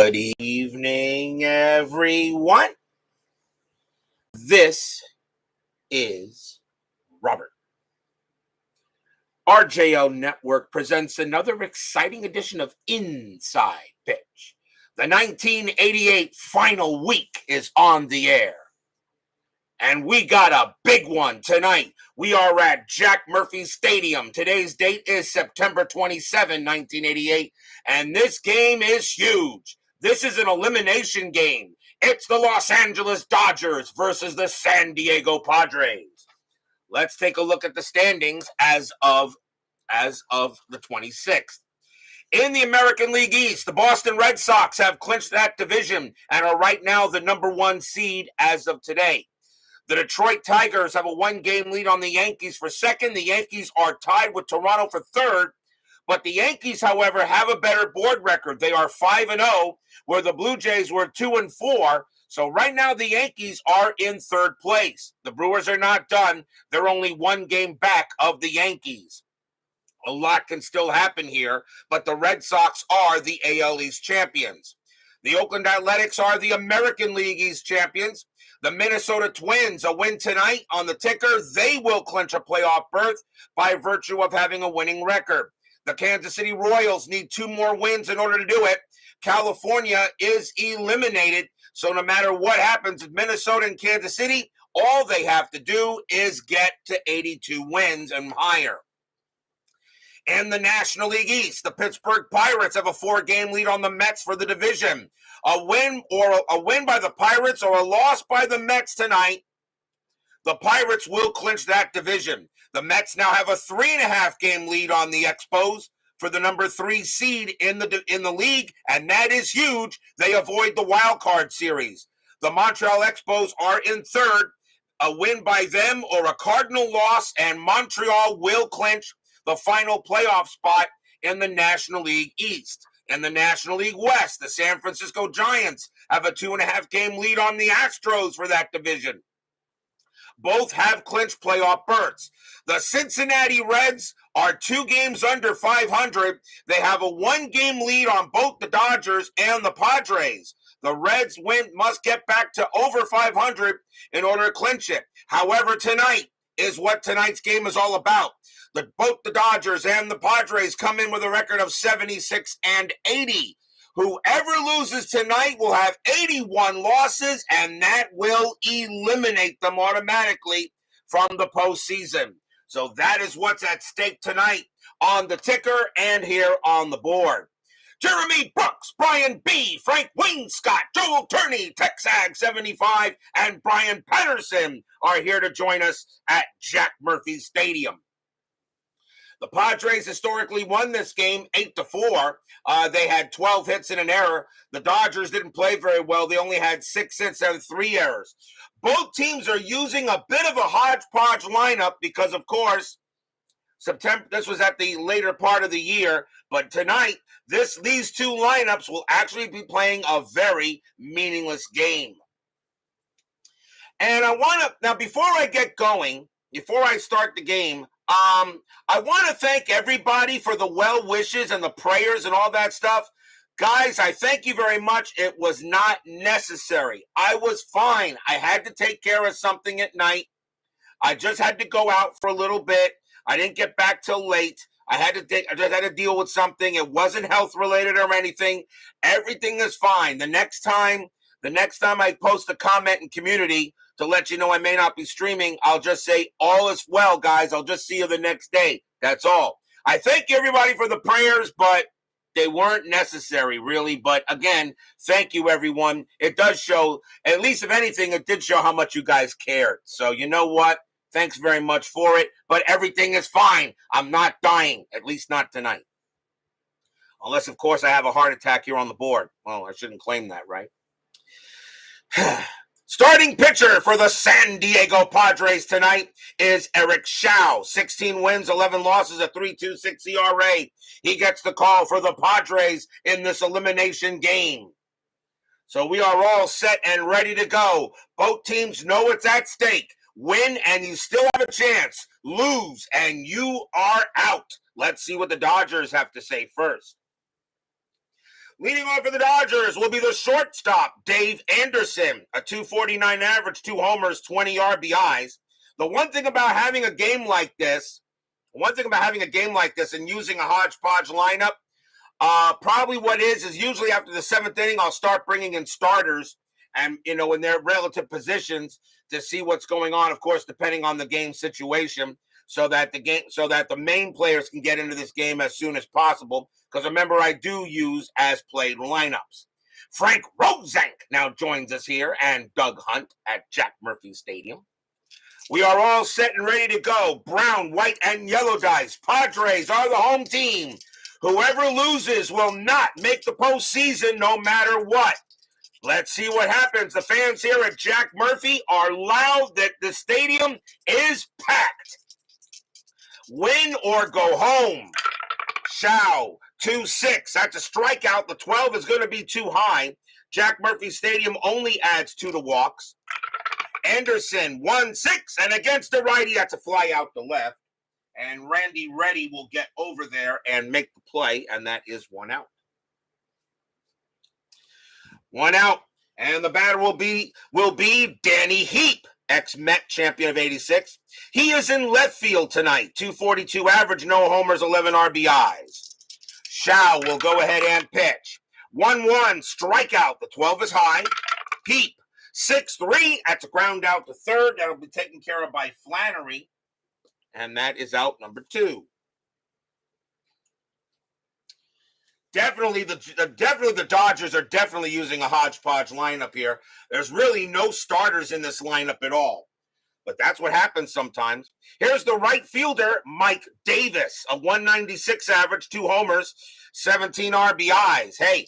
Good evening, everyone. This is Robert. RJO Network presents another exciting edition of Inside Pitch. The 1988 final week is on the air. And we got a big one tonight. We are at Jack Murphy Stadium. Today's date is September 27, 1988. And this game is huge. This is an elimination game. It's the Los Angeles Dodgers versus the San Diego Padres. Let's take a look at the standings as of the 26th. In the American League East, the Boston Red Sox have clinched that division and are right now the number one seed as of today. The Detroit Tigers have a one-game lead on the Yankees for second. The Yankees are tied with Toronto for third. But the Yankees, however, have a better board record. They are 5-0, where the Blue Jays were 2-4. So right now the Yankees are in third place. The Brewers are not done. They're only one game back of the Yankees. A lot can still happen here, but the Red Sox are the AL East champions. The Oakland Athletics are the American League East champions. The Minnesota Twins, a win tonight on the ticker, they will clinch a playoff berth by virtue of having a winning record. The Kansas City Royals need 2 more wins in order to do it. California is eliminated, so no matter what happens with Minnesota and Kansas City, all they have to do is get to 82 wins and higher. In the National League East, the Pittsburgh Pirates have a 4-game lead on the Mets for the division. A win by the Pirates or a loss by the Mets tonight, the Pirates will clinch that division. The Mets now have a 3.5-game lead on the Expos for the number 3 seed in the league, and that is huge. They avoid the wild card series. The Montreal Expos are in third. A win by them or a Cardinal loss, and Montreal will clinch the final playoff spot in the National League East. In the National League West, the San Francisco Giants have a 2.5-game lead on the Astros for that division. Both have clinched playoff berths. The Cincinnati Reds are 2 games under 500. They have a 1-game lead on both the Dodgers and the Padres. The Reds must get back to over 500 in order to clinch it. However, tonight is what tonight's game is all about. Both the Dodgers and the Padres come in with a record of 76-80. Whoever loses tonight will have 81 losses, and that will eliminate them automatically from the postseason. So that is what's at stake tonight on the ticker and here on the board. Jeremy Brooks, Brian B., Frank Wainscott, Joel Turney, TexAg75, and Brian Patterson are here to join us at Jack Murphy Stadium. The Padres historically won this game 8-4. They had 12 hits and an error. The Dodgers didn't play very well. They only had 6 hits and 3 errors. Both teams are using a bit of a hodgepodge lineup because, of course, this was at the later part of the year. But tonight, these 2 lineups will actually be playing a very meaningless game. And now before I get going, before I start the game, I want to thank everybody for the well wishes and the prayers and all that stuff. Guys, I thank you very much. It was not necessary. I was fine. I had to take care of something at night. I just had to go out for a little bit. I didn't get back till late. I just had to deal with something. It wasn't health related or anything. Everything is fine. The next time I post a comment in community to let you know I may not be streaming, I'll just say, all is well, guys. I'll just see you the next day. That's all. I thank everybody for the prayers, but they weren't necessary, really. But again, thank you, everyone. It does show, at least if anything, it did show how much you guys cared. So you know what? Thanks very much for it. But everything is fine. I'm not dying, at least not tonight. Unless, of course, I have a heart attack here on the board. Well, I shouldn't claim that, right? Starting pitcher for the San Diego Padres tonight is Eric Shao. 16 wins, 11 losses, a 3.26 ERA. He gets the call for the Padres in this elimination game. So we are all set and ready to go. Both teams know it's at stake. Win and you still have a chance. Lose and you are out. Let's see what the Dodgers have to say first. Leading off for the Dodgers will be the shortstop, Dave Anderson, a 249 average, 2 homers, 20 RBIs. The one thing about having a game like this and using a hodgepodge lineup, probably what is usually after the 7th inning, I'll start bringing in starters and, in their relative positions to see what's going on, of course, depending on the game situation, so that the main players can get into this game as soon as possible. Because remember, I do use as played lineups. Frank Rosenk now joins us here, and Doug Hunt at Jack Murphy Stadium. We are all set and ready to go. Brown, white, and yellow dice. Padres are the home team. Whoever loses will not make the postseason no matter what. Let's see what happens. The fans here at Jack Murphy are loud that the stadium is packed. Win or go home. Shao, 2-6. That's a strikeout. The 12 is going to be too high. Jack Murphy Stadium only adds 2 to walks. Anderson, 1-6. And against the righty, that's a fly out to left. And Randy Reddy will get over there and make the play, and that is 1 out. 1 out. And the batter will be Danny Heap, ex-Met champion of 86. He is in left field tonight. 242 average, no homers, 11 RBIs. Shao will go ahead and pitch. 1-1, strikeout. The 12 is high. Heap, 6-3. That's a ground out to third. That'll be taken care of by Flannery. And that is out number 2. Definitely the Dodgers are definitely using a hodgepodge lineup here. There's really no starters in this lineup at all. But that's what happens sometimes. Here's the right fielder, Mike Davis, a 196 average, 2 homers, 17 RBIs. Hey,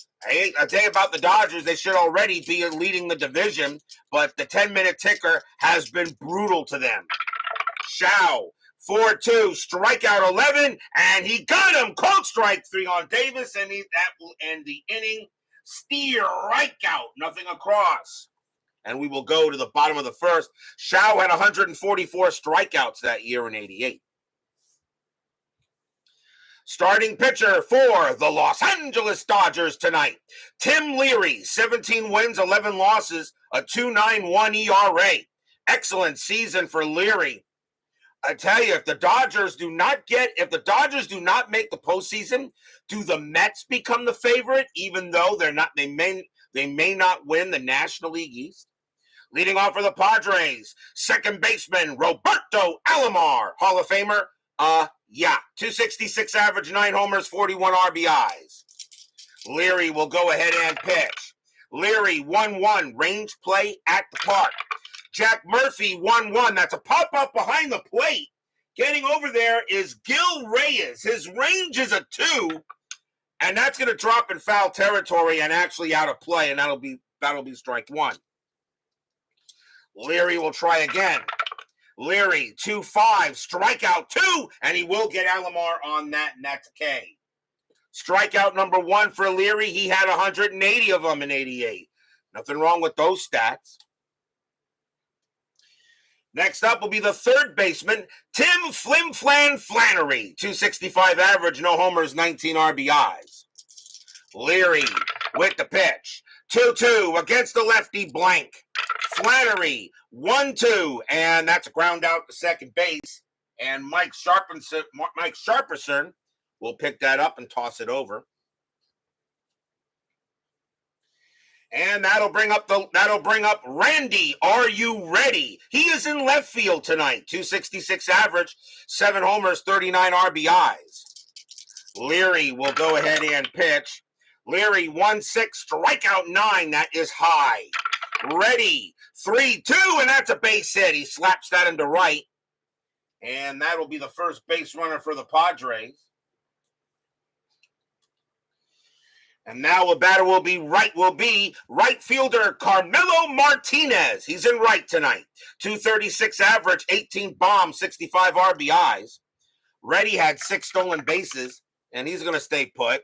I'll tell you about the Dodgers. They should already be leading the division, but the 10-minute ticker has been brutal to them. Shao, 4-2, strikeout 11, and he got him. Cold strike 3 on Davis, and that will end the inning. Strikeout, nothing across. And we will go to the bottom of the first. Shao had 144 strikeouts that year in 88. Starting pitcher for the Los Angeles Dodgers tonight, Tim Leary, 17 wins, 11 losses, a 2.91 ERA. Excellent season for Leary. I tell you, if the Dodgers do not make the postseason, do the Mets become the favorite, even though they may not win the National League East? Leading off for the Padres, second baseman Roberto Alomar, Hall of Famer. 266 average, 9 homers, 41 RBIs. Leary will go ahead and pitch. Leary, 1-1, range play at the park. Jack Murphy, 1-1. That's a pop-up behind the plate. Getting over there is Gil Reyes. His range is a 2, and that's going to drop in foul territory and actually out of play, and that'll be strike 1. Leary will try again. Leary, 2-5, strikeout 2, and he will get Alomar on that, and that's a K. Strikeout number 1 for Leary. He had 180 of them in 88. Nothing wrong with those stats. Next up will be the third baseman, Tim Flim Flan Flannery, 265 average, no homers, 19 RBIs. Leary with the pitch, 2-2 against the lefty blank. Flannery, 1-2, and that's a ground out to second base. And Mike Sharperson will pick that up and toss it over. And that'll bring up Randy. Are you ready? He is in left field tonight. 266 average, 7 homers, 39 RBIs. Leary will go ahead and pitch. Leary, 1-6, strikeout 9. That is high. Ready, 3-2, and that's a base hit. He slaps that into right. And that'll be the first base runner for the Padres. And now the batter will be right fielder Carmelo Martinez. He's in right tonight. 236 average, 18 bombs, 65 RBIs. Reddy had 6 stolen bases, and he's going to stay put.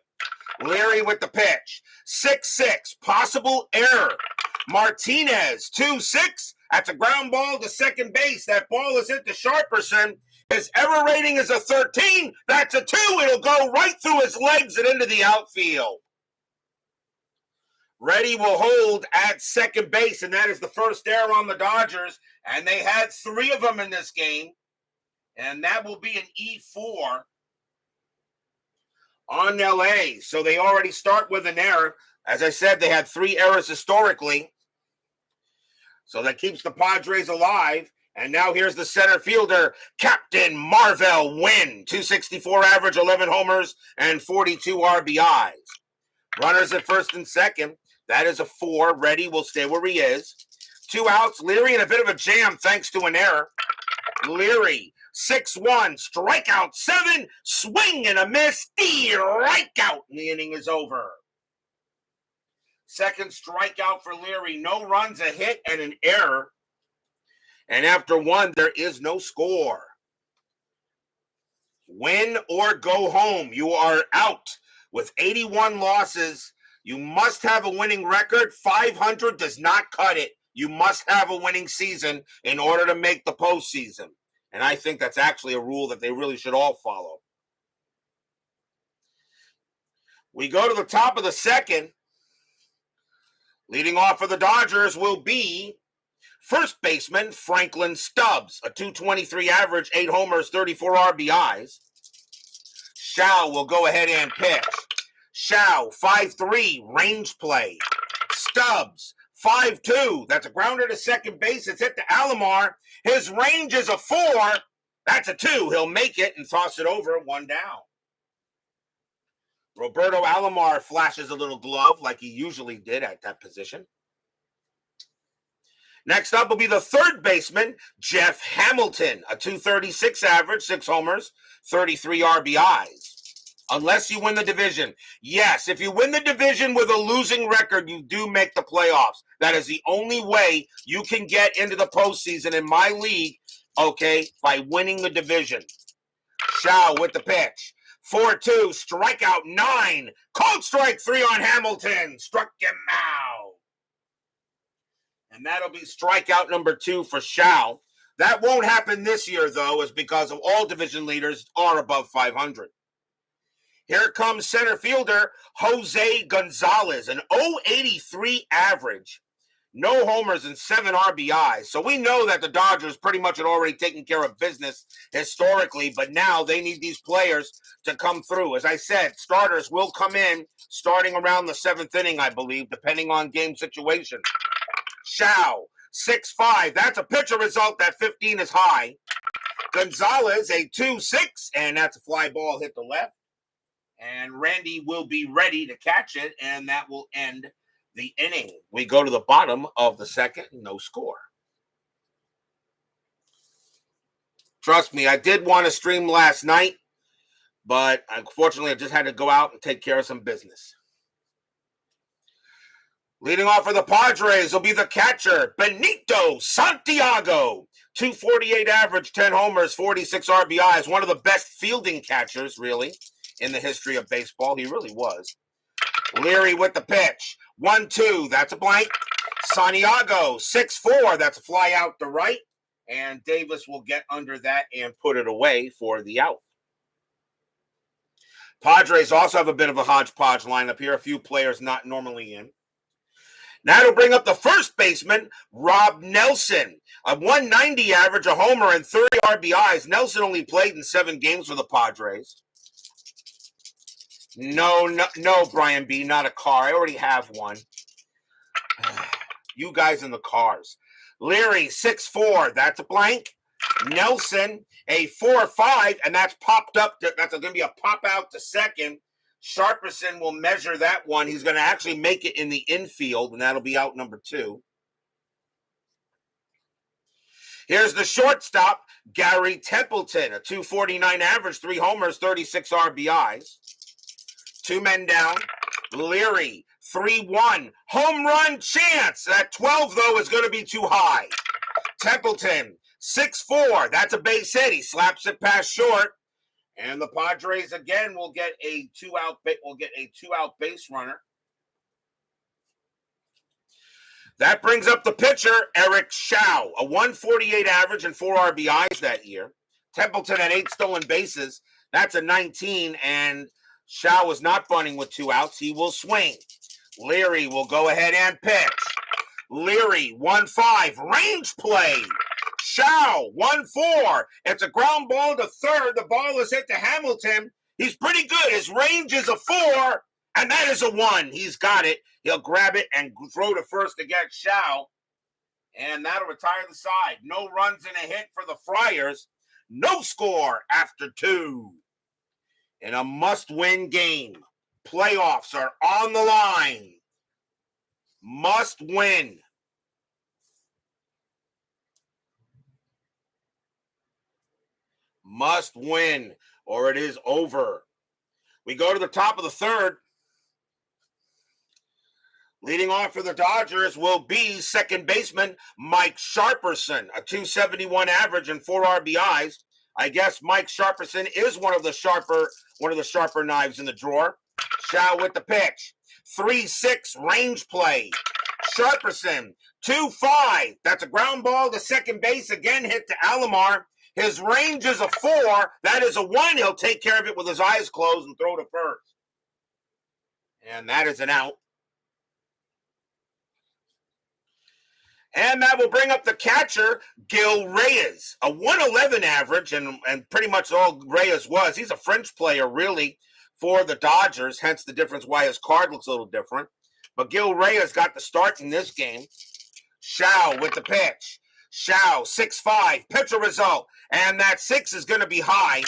Leary with the pitch. 6-6, possible error. Martinez, 2-6. That's a ground ball to second base. That ball is hit to Sharperson. His error rating is a 13. That's a 2. It'll go right through his legs and into the outfield. Reddy will hold at second base, and that is the first error on the Dodgers. And they had 3 of them in this game. And that will be an E4 on LA. So they already start with an error. As I said, they had 3 errors historically. So that keeps the Padres alive. And now here's the center fielder, Captain Marvell Wynn. 264 average, 11 homers, and 42 RBIs. Runners at first and second. That is a 4. Reddy will stay where he is. 2 outs. Leary in a bit of a jam thanks to an error. Leary, 6-1, strikeout 7, swing and a miss, strikeout, and the inning is over. Second strikeout for Leary, no runs, a hit, and an error. And after 1, there is no score. Win or go home. You are out with 81 losses. You must have a winning record. 500 does not cut it. You must have a winning season in order to make the postseason. And I think that's actually a rule that they really should all follow. We go to the top of the second. Leading off for the Dodgers will be first baseman Franklin Stubbs, a 223 average, 8 homers, 34 RBIs. Shao will go ahead and pitch. Shao, 5'3", range play. Stubbs, 5'2", that's a grounder to second base. It's hit to Alomar. His range is a 4. That's a 2. He'll make it and toss it over, 1 down. Roberto Alomar flashes a little glove like he usually did at that position. Next up will be the third baseman, Jeff Hamilton, a 236 average, 6 homers, 33 RBIs. Unless you win the division. Yes, if you win the division with a losing record, you do make the playoffs. That is the only way you can get into the postseason in my league, okay, by winning the division. Shao with the pitch. 4-2, strikeout 9. Cold strike 3 on Hamilton. Struck him out. And that'll be strikeout number 2 for Shao. That won't happen this year, though, is because of all division leaders are above 500. Here comes center fielder Jose Gonzalez, an 083 average, no homers and 7 RBIs. So we know that the Dodgers pretty much had already taken care of business historically, but now they need these players to come through. As I said, starters will come in starting around the 7th inning, I believe, depending on game situation. Shao, 6'5", that's a pitcher result. That 15 is high. Gonzalez, a 2-6, and that's a fly ball hit the left. And Randy will be ready to catch it, and that will end the inning. We go to the bottom of the second, no score. Trust me, I did want to stream last night, but unfortunately I just had to go out and take care of some business. Leading off for the Padres will be the catcher, Benito Santiago. 248 average, 10 homers, 46 RBIs. One of the best fielding catchers, really, in the history of baseball. He really was. Leary with the pitch. 1-2, that's a blank. Santiago, 6'4", that's a fly out to right. And Davis will get under that and put it away for the out. Padres also have a bit of a hodgepodge lineup here. A few players not normally in. Now to bring up the first baseman, Rob Nelson. A 190 average, a homer, and 30 RBIs. Nelson only played in 7 games for the Padres. No, Brian B., not a car. I already have one. You guys in the cars. Leary, 6'4", that's a blank. Nelson, a 4'5", and that's popped up. That's going to be a pop out to second. Sharperson will measure that one. He's going to actually make it in the infield, and that'll be out number 2. Here's the shortstop, Gary Templeton, a 249 average, 3 homers, 36 RBIs. 2 men down. Leary, 3-1. Home run chance. That 12, though, is going to be too high. Templeton, 6'4". That's a base hit. He slaps it past short. And the Padres, again, will get a 2-out base runner. That brings up the pitcher, Eric Shao, a 148 average and 4 RBIs that year. Templeton had 8 stolen bases. That's a 19, and Shao is not bunting with 2 outs. He will swing. Leary will go ahead and pitch. Leary, 1-5, range play. Shao, 1-4. It's a ground ball to third. The ball is hit to Hamilton. He's pretty good. His range is a 4, and that is a 1. He's got it. He'll grab it and throw to first against Shao, and that'll retire the side. No runs and a hit for the Friars. No score after 2. In a must-win game. Playoffs are on the line. Must win. Must win, or it is over. We go to the top of the third. Leading off for the Dodgers will be second baseman Mike Sharperson, a .271 average and 4 RBIs. I guess Mike Sharperson is one of the sharper knives in the drawer. Shao with the pitch. 3-6 range play. Sharperson, 2-5. That's a ground ball to second base. Again, hit to Alomar. His range is a 4. That is a 1. He'll take care of it with his eyes closed and throw to first. And that is an out. And that will bring up the catcher, Gil Reyes, a 111 average, and pretty much all Reyes was. He's a French player, really, for the Dodgers, hence the difference why his card looks a little different. But Gil Reyes got the start in this game. Shao with the pitch. Shao, 6-5, pitcher result, and that 6 is going to be high.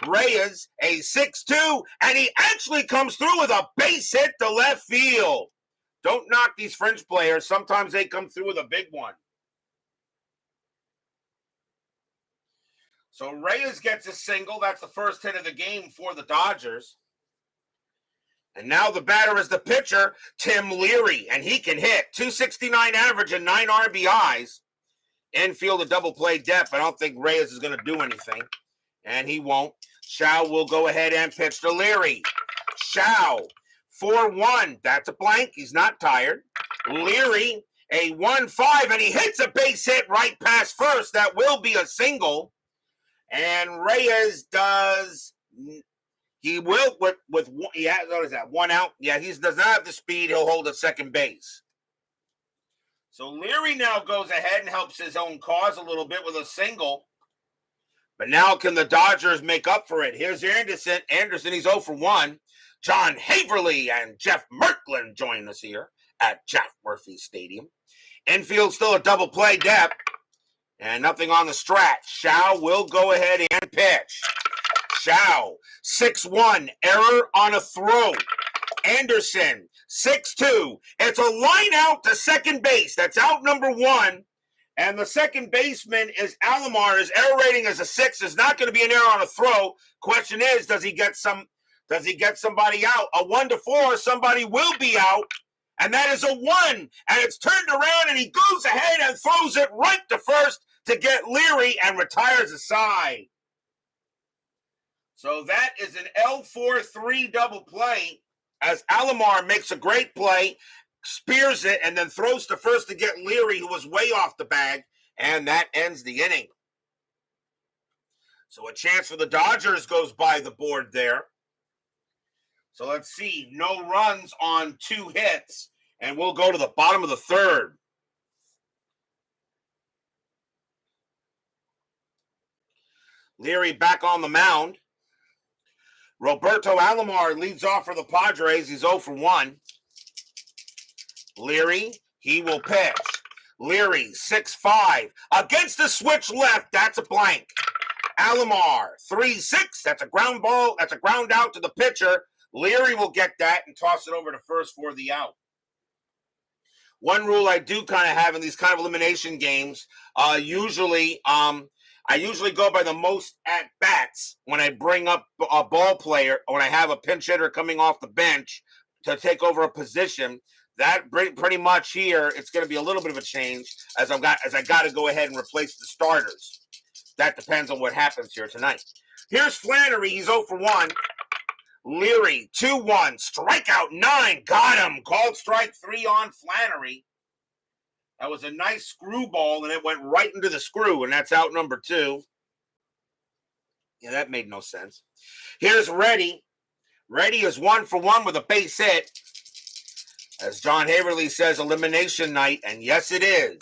Reyes, a 6-2, and he actually comes through with a base hit to left field. Don't knock these French players. Sometimes they come through with a big one. So Reyes gets a single. That's the first hit of the game for the Dodgers. And now the batter is the pitcher, Tim Leary, and he can hit. .269 average and 9 RBIs. Infield a double play depth. I don't think Reyes is going to do anything, and he won't. Shao will go ahead and pitch to Leary. Shao, 4-1. That's a blank. He's not tired. Leary, a 1-5, and he hits a base hit right past first. That will be a single. And Reyes does. He will with he has, what is that? 1 out. Yeah, he does not have the speed. He'll hold at second base. So Leary now goes ahead and helps his own cause a little bit with a single. But now can the Dodgers make up for it? Here's Anderson. He's 0 for 1. John Haverly and Jeff Merklin join us here at Jeff Murphy Stadium. Infield still a double play depth. And nothing on the strat. Shao will go ahead and pitch. Shao, 6-1. Error on a throw. Anderson, 6-2. It's a line out to second base. That's out number 1. And the second baseman is Alomar. His error rating is a 6. There's not going to be an error on a throw. Question is, does he get somebody out? A 1-4, somebody will be out. And that is a 1. And it's turned around, and he goes ahead and throws it right to first to get Leary and retires the side. So that is an L4-3 double play as Alomar makes a great play, spears it, and then throws to first to get Leary, who was way off the bag, and that ends the inning. So a chance for the Dodgers goes by the board there. So let's see, no runs on 2 hits, and we'll go to the bottom of the third. Leary back on the mound. Roberto Alomar leads off for the Padres. He's 0 for 1. Leary, he will pitch. Leary, 6-5. Against the switch left, that's a blank. Alomar, 3-6. That's a ground ball. That's a ground out to the pitcher. Leary will get that and toss it over to first for the out. One rule I do kind of have in these kind of elimination games, I usually go by the most at-bats when I bring up a ball player, or when I have a pinch hitter coming off the bench to take over a position. That pretty much here, it's going to be a little bit of a change as I got to go ahead and replace the starters. That depends on what happens here tonight. Here's Flannery. He's 0 for 1. Leary, 2-1. Strikeout 9. Got him. Called strike 3 on Flannery. That was a nice screwball, and it went right into the screw, and that's out number 2. Yeah, that made no sense. Here's Reddy. Reddy is 1 for 1 with a base hit. As John Haverly says, elimination night, and yes, it is.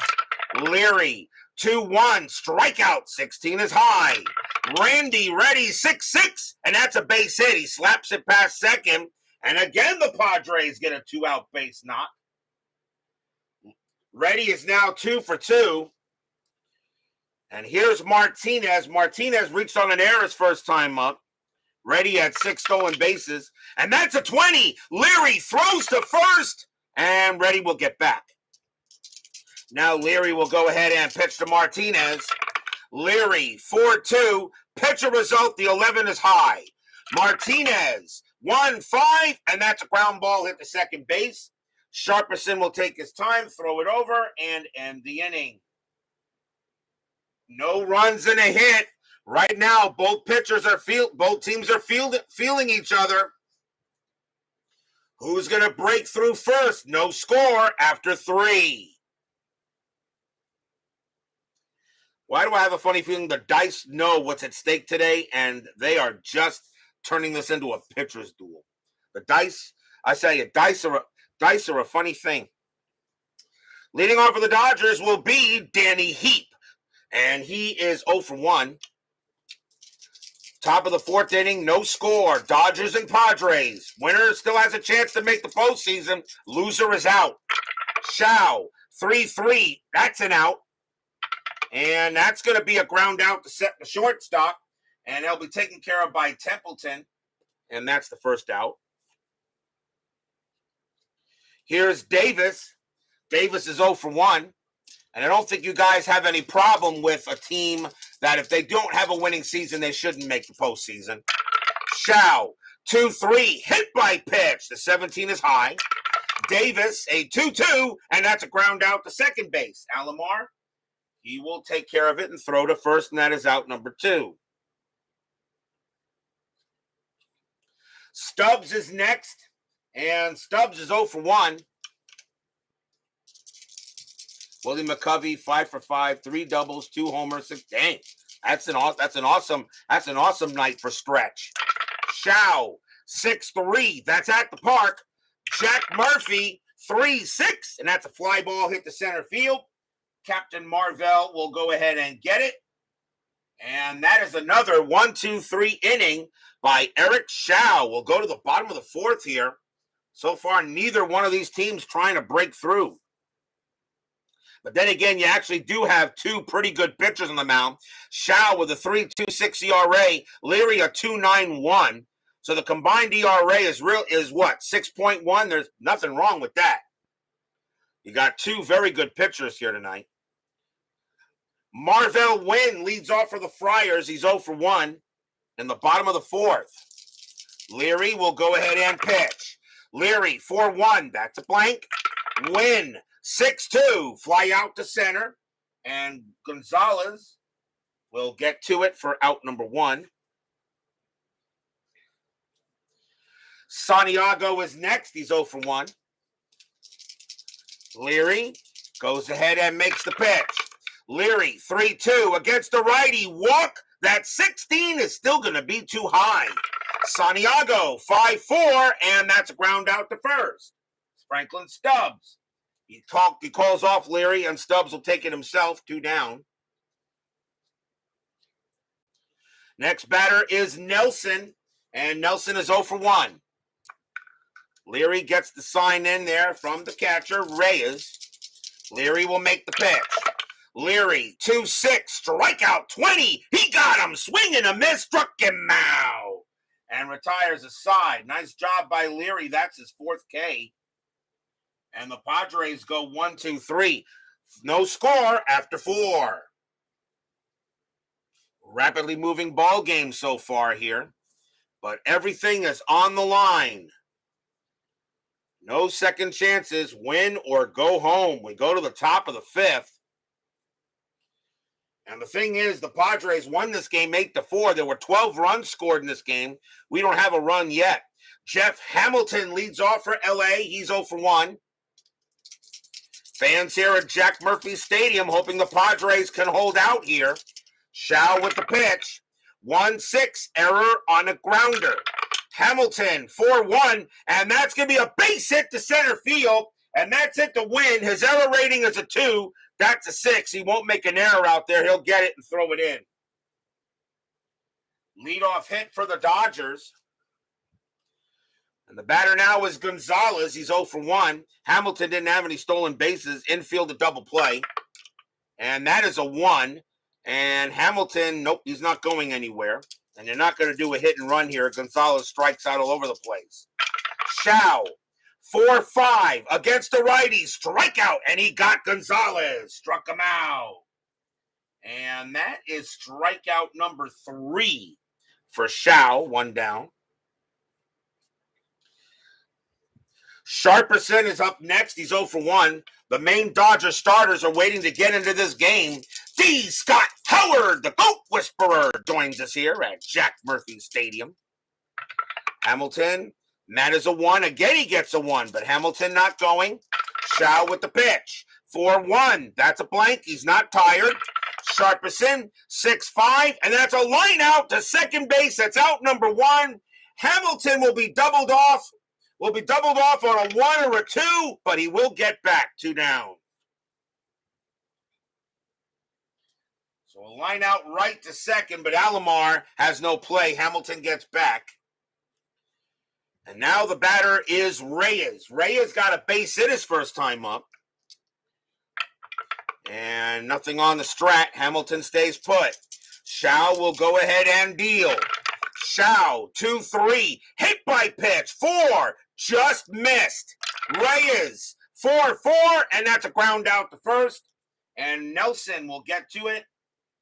Leary, 2-1, strikeout, 16 is high. Randy, ready, 6-6, and that's a base hit. He slaps it past second, and again the Padres get a 2-out base knock. Ready is now 2 for 2. And here's Martinez. Martinez reached on an error his first time up. Ready had 6 stolen bases, and that's a 20. Leary throws to first, and Ready will get back. Now Leary will go ahead and pitch to Martinez. Leary, 4-2. Pitcher result, the 11 is high. Martinez, 1-5, and that's a ground ball hit to second base. Sharperson will take his time, throw it over, and end the inning. No runs and a hit. Right now, both pitchers are both teams are feeling each other. Who's going to break through first? No score after 3. Why do I have a funny feeling the dice know what's at stake today, and they are just turning this into a pitcher's duel? The dice, I say, dice are a funny thing. Leading off for the Dodgers will be Danny Heap, and he is 0 for 1. Top of the 4th inning, no score. Dodgers and Padres. Winner still has a chance to make the postseason. Loser is out. Shao, 3-3. That's an out. And that's going to be a ground out to set the shortstop. And they'll be taken care of by Templeton. And that's the first out. Here's Davis. Davis is 0 for 1. And I don't think you guys have any problem with a team that if they don't have a winning season, they shouldn't make the postseason. Shao, 2-3, hit by pitch. The 17 is high. Davis, a 2-2, and that's a ground out to second base. Alomar, he will take care of it and throw to first, and that is out number 2. Stubbs is next, and Stubbs is 0 for 1. Willie McCovey, 5 for 5, 3 doubles, 2 homers. Dang, that's an awesome night for Stretch. Shao, 6-3. That's at the park. Jack Murphy, 3-6, and that's a fly ball hit to center field. Captain Marvell will go ahead and get it. And that is another 1-2-3 inning by Eric Shao. We'll go to the bottom of the 4th here. So far, neither one of these teams trying to break through. But then again, you actually do have 2 pretty good pitchers on the mound. Shao with a 3.26 ERA, Leary a 2.91. So the combined ERA is what? 6.1. There's nothing wrong with that. You got 2 very good pitchers here tonight. Marvell Wynn leads off for the Friars. He's 0 for 1 in the bottom of the 4th. Leary will go ahead and pitch. Leary, 4-1. That's a blank. Wynn, 6-2, fly out to center, and Gonzalez will get to it for out number 1. Santiago is next. He's 0 for 1. Leary goes ahead and makes the pitch. Leary, 3-2 against the righty. Walk. That 16 is still going to be too high. Santiago, 5-4, and that's a ground out to first. Franklin Stubbs. He calls off Leary, and Stubbs will take it himself, 2 down. Next batter is Nelson, and Nelson is 0 for 1. Leary gets the sign in there from the catcher, Reyes. Leary will make the pitch. Leary, 2-6, strikeout 20. He got him, swing and a miss, struck him out, and retires aside. Nice job by Leary. That's his 4th K. And the Padres go 1-2-3. No score after 4. Rapidly moving ball game so far here. But everything is on the line. No second chances. Win or go home. We go to the top of the 5th. And the thing is, the Padres won this game 8-4. There were 12 runs scored in this game. We don't have a run yet. Jeff Hamilton leads off for LA. He's 0 for 1. Fans here at Jack Murphy Stadium hoping the Padres can hold out here. Shao with the pitch. 1-6, error on a grounder. Hamilton, 4-1, and that's going to be a base hit to center field, and that's it to win. His error rating is a 2. That's a 6. He won't make an error out there. He'll get it and throw it in. Leadoff hit for the Dodgers. And the batter now is Gonzalez. He's 0 for 1. Hamilton didn't have any stolen bases. Infield a double play. And that is a 1. And Hamilton, nope, he's not going anywhere. And they're not going to do a hit and run here. Gonzalez strikes out all over the place. Shao, 4-5 against the righty. Strikeout, and he got Gonzalez. Struck him out. And that is strikeout number 3 for Shao. 1 down. Sharperson is up next. He's 0 for 1. The main Dodger starters are waiting to get into this game. D. Scott Howard, the GOAT Whisperer, joins us here at Jack Murphy Stadium. Hamilton, that is a 1. Again, he gets a 1, but Hamilton not going. Shao with the pitch. 4-1. That's a blank. He's not tired. Sharperson, 6-5, and that's a line out to second base. That's out number 1. Hamilton will be doubled off. Will be doubled off on a 1 or a 2, but he will get back 2 down. So a line out right to second, but Alomar has no play. Hamilton gets back. And now the batter is Reyes. Reyes got a base hit his first time up. And nothing on the strat. Hamilton stays put. Shao will go ahead and deal. Shao, 2-3. Hit by pitch. 4. Just missed. Reyes, 4-4. And that's a ground out to first. And Nelson will get to it.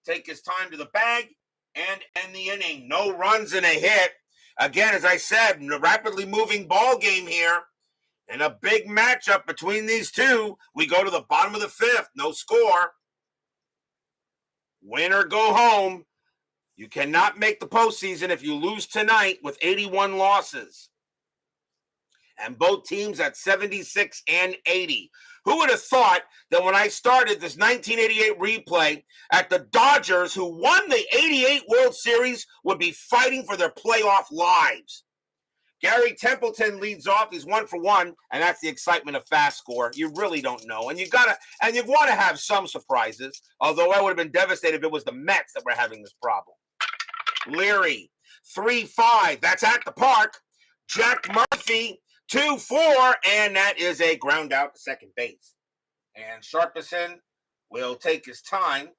Take his time to the bag. And end the inning. No runs and a hit. Again, as I said, a rapidly moving ball game here. And a big matchup between these two. We go to the bottom of the 5th. No score. Win or go home. You cannot make the postseason if you lose tonight with 81 losses. And both teams at 76 and 80. Who would have thought that when I started this 1988 replay at the Dodgers, who won the 88 World Series, would be fighting for their playoff lives? Gary Templeton leads off. He's 1 for 1, and that's the excitement of FastScore. You really don't know, and you want to have some surprises. Although I would have been devastated if it was the Mets that were having this problem. Leary, 3-5. That's at the park. Jack Murphy, 2-4, and that is a ground out to second base. And Sharperson will take his time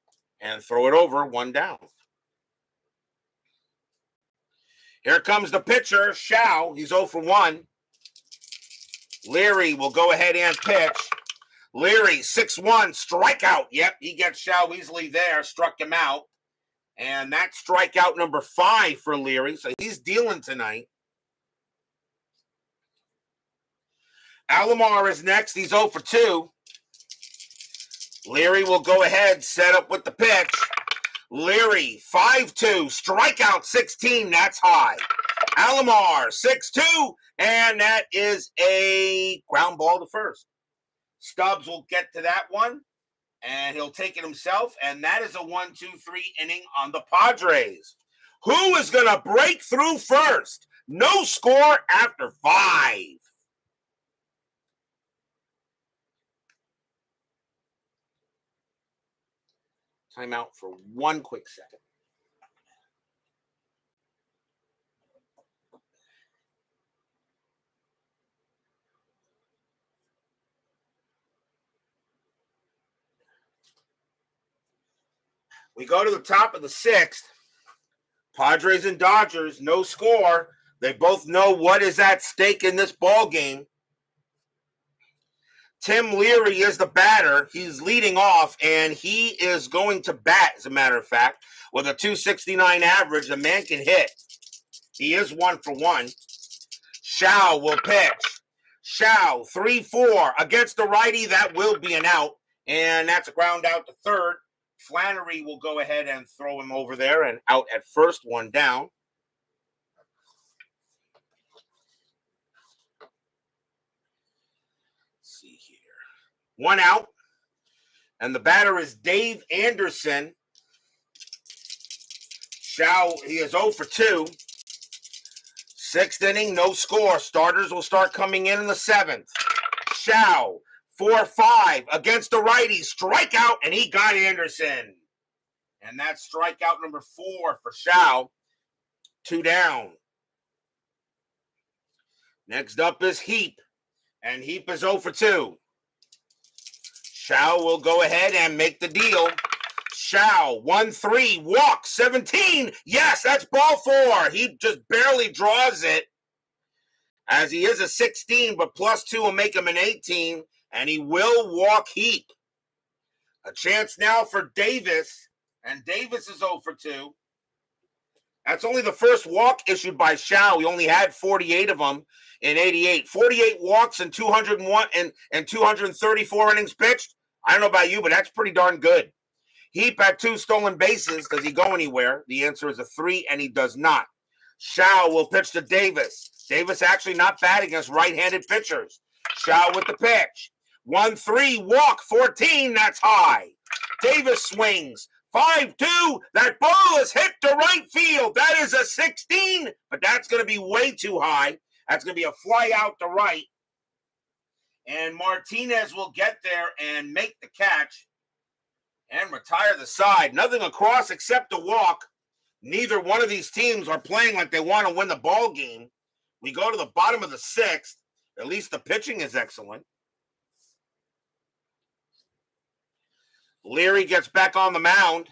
and throw it over. 1 down. Here comes the pitcher, Shao. He's 0 for 1. Leary will go ahead and pitch. Leary, 6-1, strikeout. Yep, he gets Shao easily there, struck him out. And that's strikeout number 5 for Leary, so he's dealing tonight. Alomar is next. He's 0 for 2. Leary will go ahead, set up with the pitch. Leary, 5-2, strikeout 16, that's high. Alomar, 6-2, and that is a ground ball to first. Stubbs will get to that one, and he'll take it himself, and that is a 1-2-3 inning on the Padres. Who is going to break through first? No score after 5. Timeout for 1 quick second. We go to the top of the 6th. Padres and Dodgers, no score. They both know what is at stake in this ball game. Tim Leary is the batter. He's leading off, and he is going to bat, as a matter of fact, with a .269 average. The man can hit. He is 1 for 1. Shao will pitch. Shao, 3-4 against the righty. That will be an out, and that's a ground out to third. Flannery will go ahead and throw him over there and out at first, 1 down. Let's see here. 1 out. And the batter is Dave Anderson. Shao, he is 0 for 2. Sixth inning, no score. Starters will start coming in the seventh. Shao, 4-5 against the righty. Strikeout, and he got Anderson. And that's strikeout number 4 for Shao. 2 down. Next up is Heap, and Heap is 0 for 2. Shao will go ahead and make the deal. Shao, 1-3, walk, 17. Yes, that's ball 4. He just barely draws it, as he is a 16, but +2 will make him an 18, and he will walk Heap. A chance now for Davis, and Davis is 0 for 2. That's only the first walk issued by Shao. He only had 48 of them in 88. 48 walks and 201 and 234 innings pitched. I don't know about you, but that's pretty darn good. Heap had 2 stolen bases. Does he go anywhere? The answer is a 3, and he does not. Shao will pitch to Davis. Davis actually not bad against right-handed pitchers. Shao with the pitch. 1-3, walk, 14, that's high. Davis swings. 5-2, that ball is hit to right field. That is a 16, but that's going to be way too high. That's going to be a fly out to right. And Martinez will get there and make the catch and retire the side. Nothing across except a walk. Neither one of these teams are playing like they want to win the ball game. We go to the bottom of the 6th. At least the pitching is excellent. Leary gets back on the mound.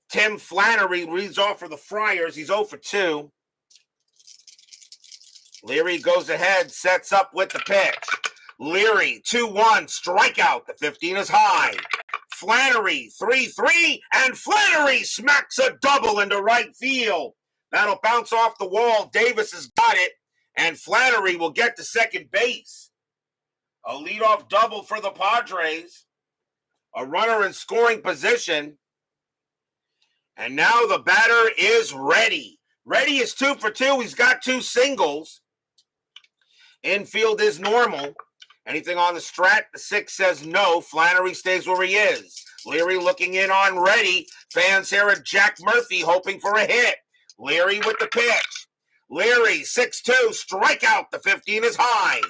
Tim Flannery reads off for the Friars. He's 0 for 2. Leary goes ahead, sets up with the pitch. Leary, 2-1, strikeout. The 15 is high. Flannery, 3-3, and Flannery smacks a double into right field. That'll bounce off the wall. Davis has got it, and Flannery will get to second base. A leadoff double for the Padres. A runner in scoring position. And now the batter is ready. Ready is 2 for 2. He's got 2 singles. Infield is normal. Anything on the strat? The 6 says no. Flannery stays where he is. Leary looking in on ready. Fans here at Jack Murphy hoping for a hit. Leary with the pitch. Leary, 6-2, strikeout. The 15 is high.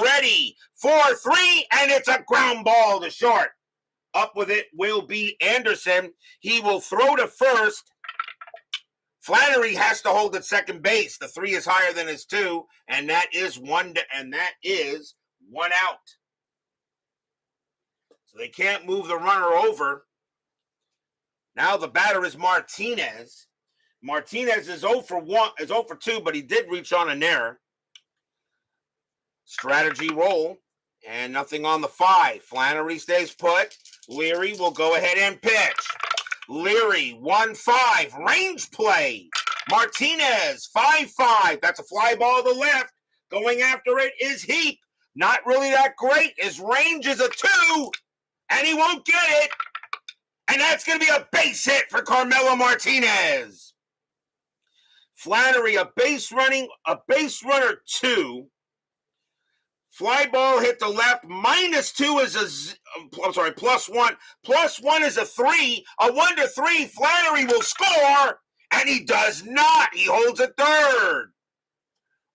Ready, 4-3, and it's a ground ball to short. Up with it will be Anderson. He will throw to first. Flannery has to hold at second base. The 3 is higher than his 2, and that is one out. So they can't move the runner over. Now the batter is Martinez. Martinez is 0 for 2, but he did reach on an error. Strategy roll, and nothing on the 5. Flannery stays put. Leary will go ahead and pitch. Leary, 1-5, range play. Martinez, 5-5. That's a fly ball to the left. Going after it is Heap. Not really that great. His range is a 2, and he won't get it. And that's going to be a base hit for Carmelo Martinez. Flannery, a base runner 2. Fly ball hit the left. -2 is +1. +1 is a 3. A 1-3. Flannery will score, and he does not. He holds a third.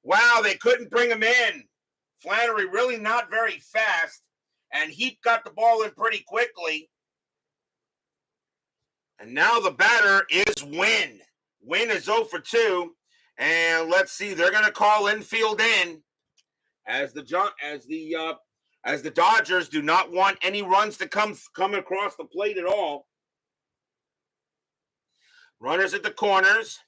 Wow, they couldn't bring him in. Flannery really not very fast, and Heap got the ball in pretty quickly. And now the batter is Wynn. Wynn is 0 for 2, and let's see, they're going to call infield in. As the Dodgers do not want any runs to come across the plate at all. Runners at the corners.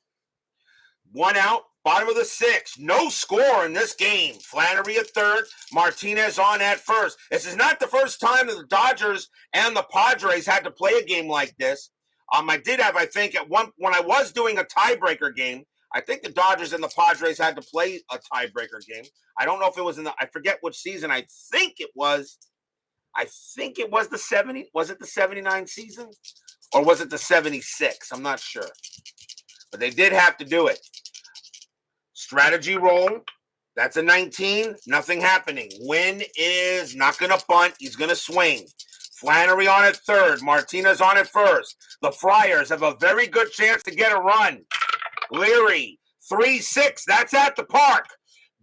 1 out, bottom of the 6th. No score in this game. Flannery at third, Martinez on at first. This is not the first time that the Dodgers and the Padres had to play a game like this. I did have, I think, when I was doing a tiebreaker game, I think the Dodgers and the Padres had to play a tiebreaker game. I don't know if it was I forget which season. I think it was the 70. Was it the 79 season? Or was it the 76? I'm not sure. But they did have to do it. Strategy roll. That's a 19. Nothing happening. Wynn is not going to bunt. He's going to swing. Flannery on at third. Martinez on at first. The Friars have a very good chance to get a run. Leary, 3-6. That's at the park.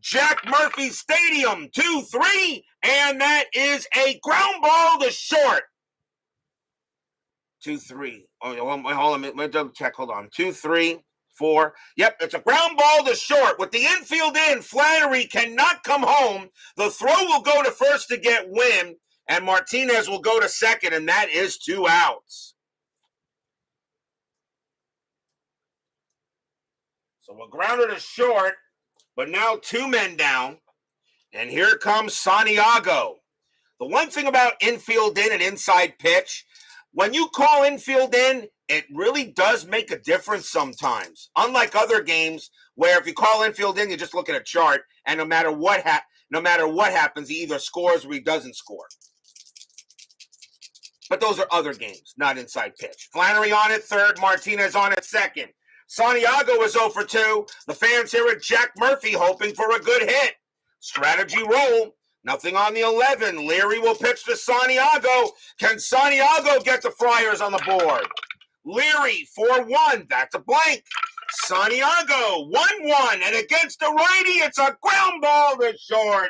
Jack Murphy Stadium, 2-3. And that is a ground ball to short. 2-3. Oh, hold on. Let me double check. Hold on. 2-3. 4. Yep, it's a ground ball to short. With the infield in, Flannery cannot come home. The throw will go to first to get Wynn, and Martinez will go to second, and that is 2 outs. So we're grounded to short, but now 2 men down, and here comes Santiago. The one thing about infield in and inside pitch, when you call infield in, it really does make a difference sometimes. Unlike other games where if you call infield in, you just look at a chart, and no matter what happens, he either scores or he doesn't score. But those are other games, not inside pitch. Flannery on at third, Martinez on at second. Santiago is 0 for 2. The fans here at Jack Murphy hoping for a good hit. Strategy roll. Nothing on the 11. Leary will pitch to Santiago. Can Santiago get the Friars on the board? Leary, 4-1. That's a blank. Santiago, 1-1. And against the righty, it's a ground ball to short.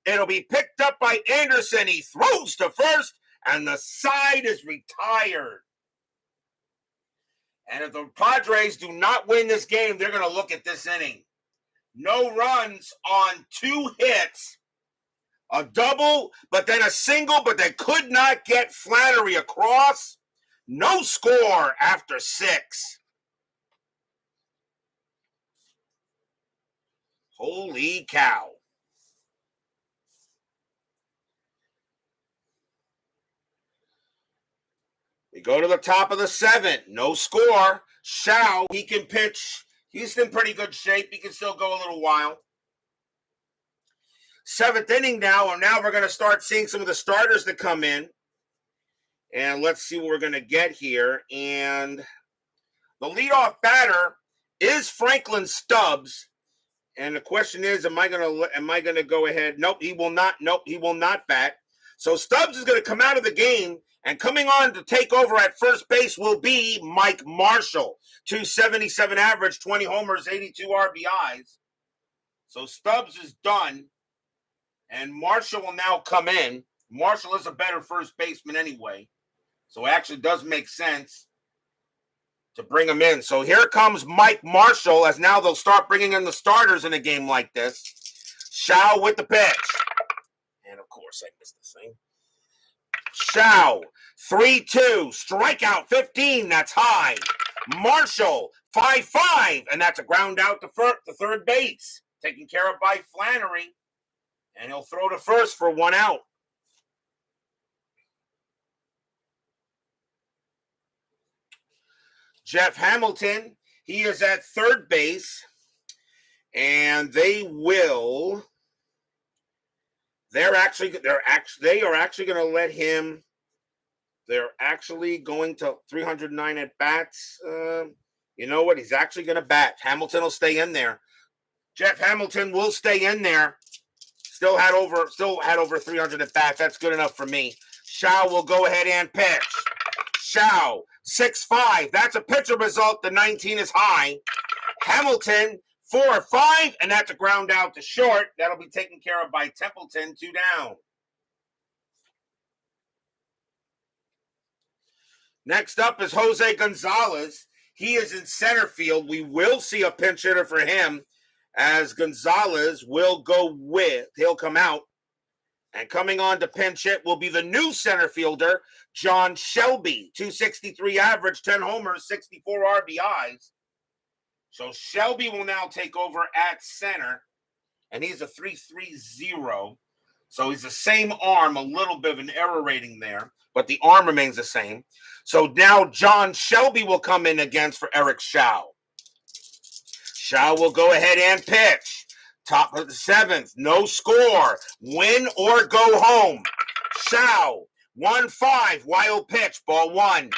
It'll be picked up by Anderson. He throws to first, and the side is retired. And if the Padres do not win this game, they're going to look at this inning. No runs on 2 hits. A double, but then a single, but they could not get Flannery across. No score after 6. Holy cow. We go to the top of the 7th. No score. Shao, he can pitch. He's in pretty good shape. He can still go a little while. 7th inning now, and now we're going to start seeing some of the starters that come in. And let's see what we're going to get here. And the leadoff batter is Franklin Stubbs. And the question is, am I going to go ahead? Nope, he will not. Nope, he will not bat. So Stubbs is going to come out of the game, and coming on to take over at first base will be Mike Marshall. 277 average, 20 homers, 82 RBIs. So Stubbs is done. And Marshall will now come in. Marshall is a better first baseman anyway. So it actually does make sense to bring him in. So here comes Mike Marshall, as now they'll start bringing in the starters in a game like this. Shao with the pitch. And of course, I missed the thing. Shao, 3-2, strikeout 15, that's high. Marshall, 5-5, and that's a ground out to third base. Taken care of by Flannery. And he'll throw to first for 1 out. Jeff Hamilton, he is at third base. And they are actually going to let him. They're actually going to 309 at bats. You know what? He's actually going to bat. Hamilton will stay in there. Jeff Hamilton will stay in there. Still had over 300 at bats. That's good enough for me. Shao will go ahead and pitch. Shao, 6-5. That's a pitcher result. The 19 is high. Hamilton, 4-5, and that's a ground out to short. That'll be taken care of by Templeton, 2 down. Next up is Jose Gonzalez. He is in center field. We will see a pinch hitter for him, as Gonzalez will he'll come out. And coming on to pinch hit will be the new center fielder, John Shelby. 263 average, 10 homers, 64 RBIs. So Shelby will now take over at center. And he's a 3.30. So he's the same arm, a little bit of an error rating there. But the arm remains the same. So now John Shelby will come in against for Eric Shao. Shao will go ahead and pitch. Top of the 7th, no score. Win or go home. Shao, 1-5, wild pitch, ball 1.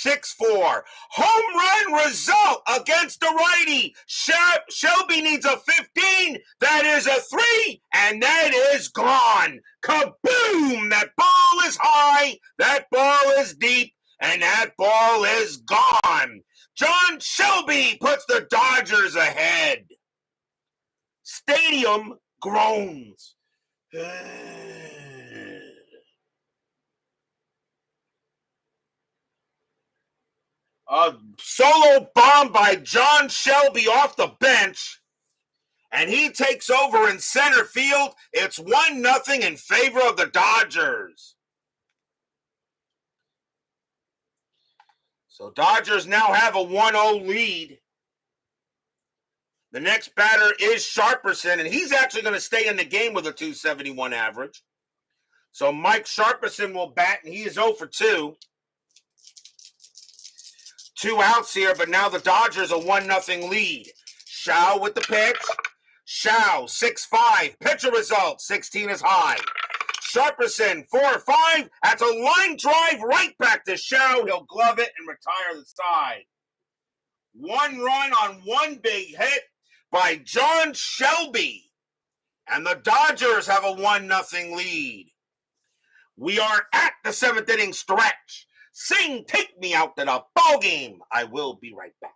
6-4, home run result against the righty. Shelby needs a 15. That is a 3, and that is gone. Kaboom! That ball is high, that ball is deep, and that ball is gone. John Shelby puts the Dodgers ahead. Stadium groans. A solo bomb by John Shelby off the bench, and he takes over in center field. It's 1-0 in favor of the Dodgers. So Dodgers now have a 1-0 lead. The next batter is Sharperson, and he's actually going to stay in the game with a .271 average. So Mike Sharperson will bat, and he is 0 for 2. 2 outs here, but now the Dodgers a 1-0 lead. Shao with the pitch. Shao, 6-5. Pitcher result, 16 is high. Sharperson, 4-5. That's a line drive right back to Shao. He'll glove it and retire the side. 1 run on 1 big hit by John Shelby. And the Dodgers have a 1-0 lead. We are at the 7th inning stretch. Sing, take me out to the ball game. I will be right back.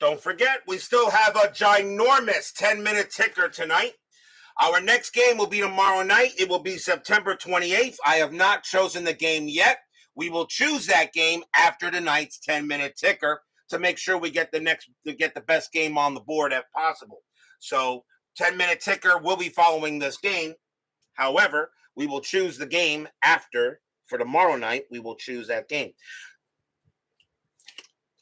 Don't forget, we still have a ginormous 10-minute ticker tonight. Our next game will be tomorrow night. It will be September 28th. I have not chosen the game yet. We will choose that game after tonight's 10-minute ticker to make sure we get the best game on the board if possible. So 10-minute ticker will be following this game. However, we will choose the game after. For tomorrow night, we will choose that game.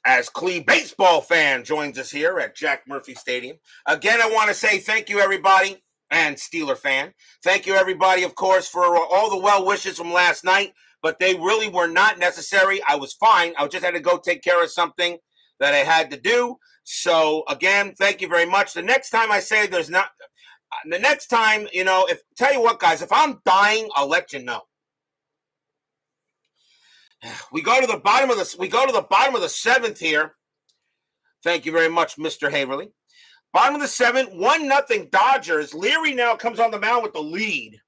As Clee baseball fan joins us here at Jack Murphy Stadium. Again, I want to say thank you, everybody, and Steeler fan. Thank you, everybody, of course, for all the well wishes from last night, but they really were not necessary. I was fine. I just had to go take care of something that I had to do. So, again, thank you very much. The next time I say tell you what, guys, if I'm dying, I'll let you know. We go to the bottom of the 7th here. Thank you very much, Mr. Haverly. Bottom of the 7th, 1-0 Dodgers. Leary now comes on the mound with the lead.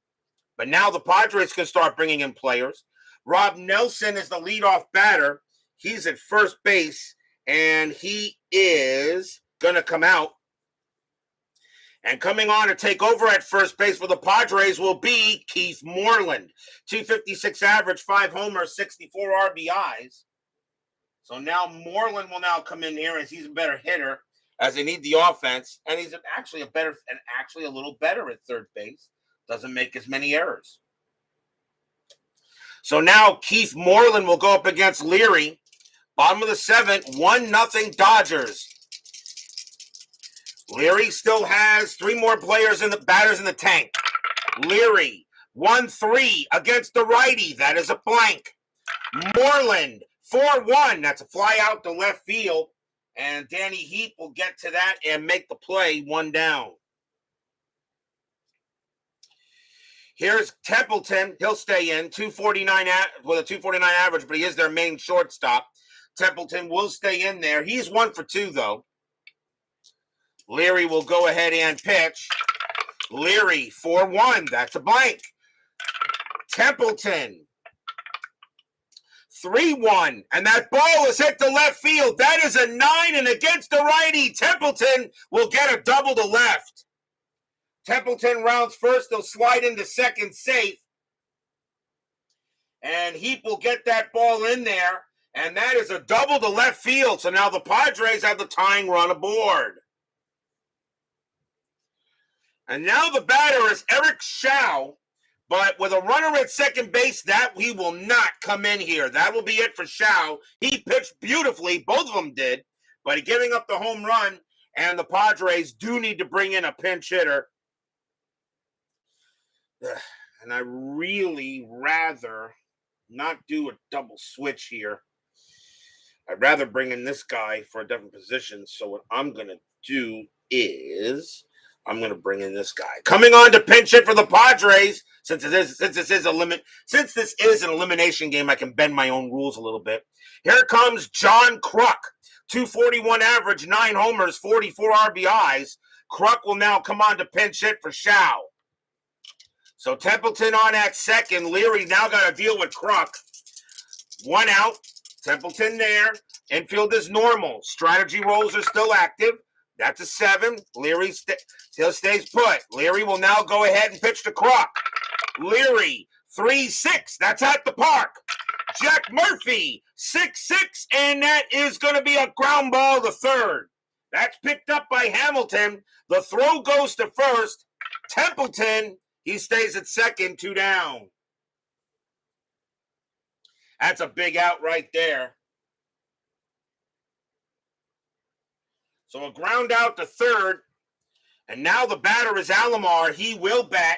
But now the Padres can start bringing in players. Rob Nelson is the leadoff batter. He's at first base, and he is going to come out. And coming on to take over at first base for the Padres will be Keith Moreland. 256 average, 5 homers, 64 RBIs. So now Moreland will now come in here as he's a better hitter, as they need the offense. And he's actually a little better at third base. Doesn't make as many errors. So now Keith Moreland will go up against Leary. Bottom of the 7th, 1-0 Dodgers. Leary still has 3 more batters in the tank. Leary, 1-3 against the righty. That is a blank. Moreland, 4-1. That's a fly out to left field. And Danny Heap will get to that and make the play, 1 down. Here's Templeton. He'll stay in, 249 with a 249 average, but he is their main shortstop. Templeton will stay in there. He's 1 for 2, though. Leary will go ahead and pitch. Leary, 4-1. That's a blank. Templeton, 3-1. And that ball is hit to left field. That is a 9, and against the righty, Templeton will get a double to left. Templeton rounds first. They'll slide into second safe. And Heap will get that ball in there. And that is a double to left field. So now the Padres have the tying run aboard. And now the batter is Eric Shao. But with a runner at second base, that he will not come in here. That will be it for Shao. He pitched beautifully. Both of them did. But giving up the home run, and the Padres do need to bring in a pinch hitter. And I really rather not do a double switch here. I'd rather bring in this guy for a different position. So what I'm going to do is I'm going to bring in this guy. Coming on to pinch hit for the Padres, since this is an elimination game, I can bend my own rules a little bit. Here comes John Kruk, 241 average, 9 homers, 44 RBIs. Kruk will now come on to pinch hit for Shao. So Templeton on at second. Leary now got to deal with Kruk. 1 out. Templeton there. Infield is normal. Strategy rolls are still active. That's a 7. Leary still stays put. Leary will now go ahead and pitch to Kruk. Leary, 3-6. That's at the park. Jack Murphy, 6-6. And that is going to be a ground ball to third. That's picked up by Hamilton. The throw goes to first. Templeton, he stays at second, 2 down. That's a big out right there. So a ground out to third. And now the batter is Alomar. He will bat.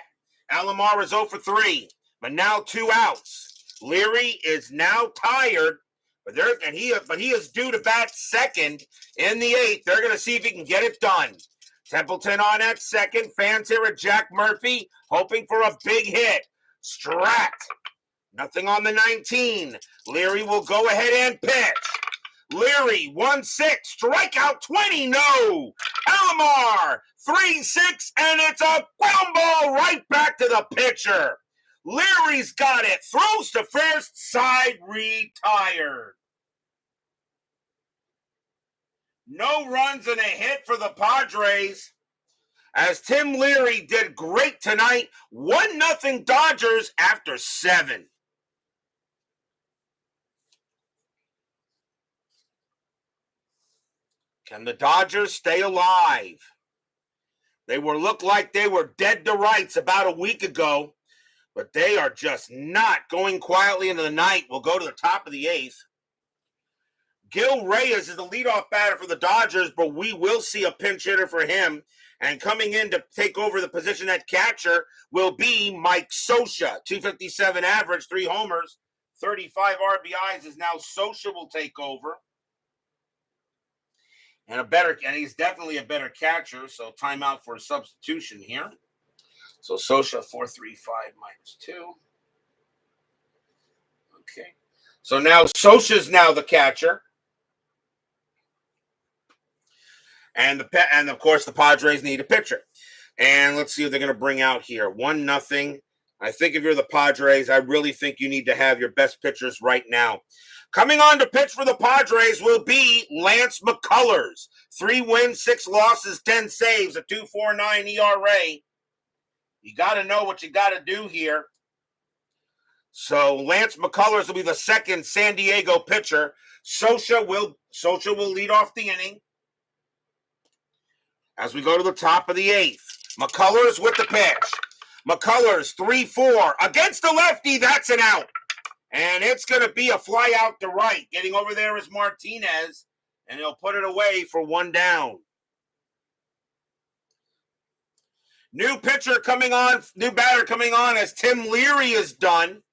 Alomar is 0 for 3. But now 2 outs. Leary is now tired. But he is due to bat second in the 8th. They're going to see if he can get it done. Templeton on at second. Fans here at Jack Murphy hoping for a big hit. Strat. Nothing on the 19. Leary will go ahead and pitch. Leary, 1-6. Strikeout 20. No. Alomar, 3-6. And it's a ground ball right back to the pitcher. Leary's got it. Throws to first. Side retired. No runs and a hit for the Padres. As Tim Leary did great tonight. 1-0 Dodgers after 7. Can the Dodgers stay alive? Looked like they were dead to rights about a week ago, but they are just not going quietly into the night. We'll go to the top of the 8th. Gil Reyes is the leadoff batter for the Dodgers, but we will see a pinch hitter for him. And coming in to take over the position at catcher will be Mike Scioscia. 257 average, 3 homers, 35 RBIs is now Scioscia will take over. And he's definitely a better catcher, so timeout for a substitution here. So Scioscia 435 minus 2. Okay. So now Scioscia's now the catcher. And of course the Padres need a pitcher. And let's see what they're going to bring out here. 1-0. I think if you're the Padres, I really think you need to have your best pitchers right now. Coming on to pitch for the Padres will be Lance McCullers. 3 wins, 6 losses, 10 saves, a 2.49 ERA. You got to know what you got to do here. So Lance McCullers will be the second San Diego pitcher. Scioscia will lead off the inning. As we go to the top of the 8th, McCullers with the pitch. McCullers, 3-4. Against the lefty, that's an out. And it's going to be a fly out to right. Getting over there is Martinez, and he'll put it away for 1 down. New batter coming on as Tim Leary is done.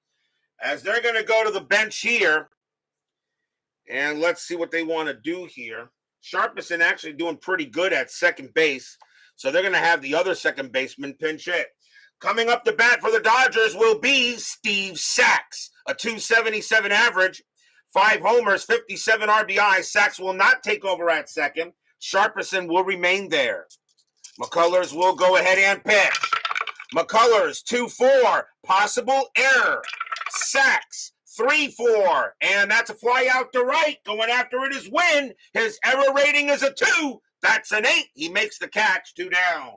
As they're going to go to the bench here. And let's see what they want to do here. Sharpison actually doing pretty good at second base. So they're going to have the other second baseman pinch hit. Coming up to bat for the Dodgers will be Steve Sachs. A 277 average, 5 homers, 57 RBIs. Sachs will not take over at second. Sharpison will remain there. McCullers will go ahead and pitch. McCullers, 2-4. Possible error. Sachs, 3-4. And that's a fly out to right. Going after it is Wynn. His error rating is a 2. That's an 8. He makes the catch. 2 down.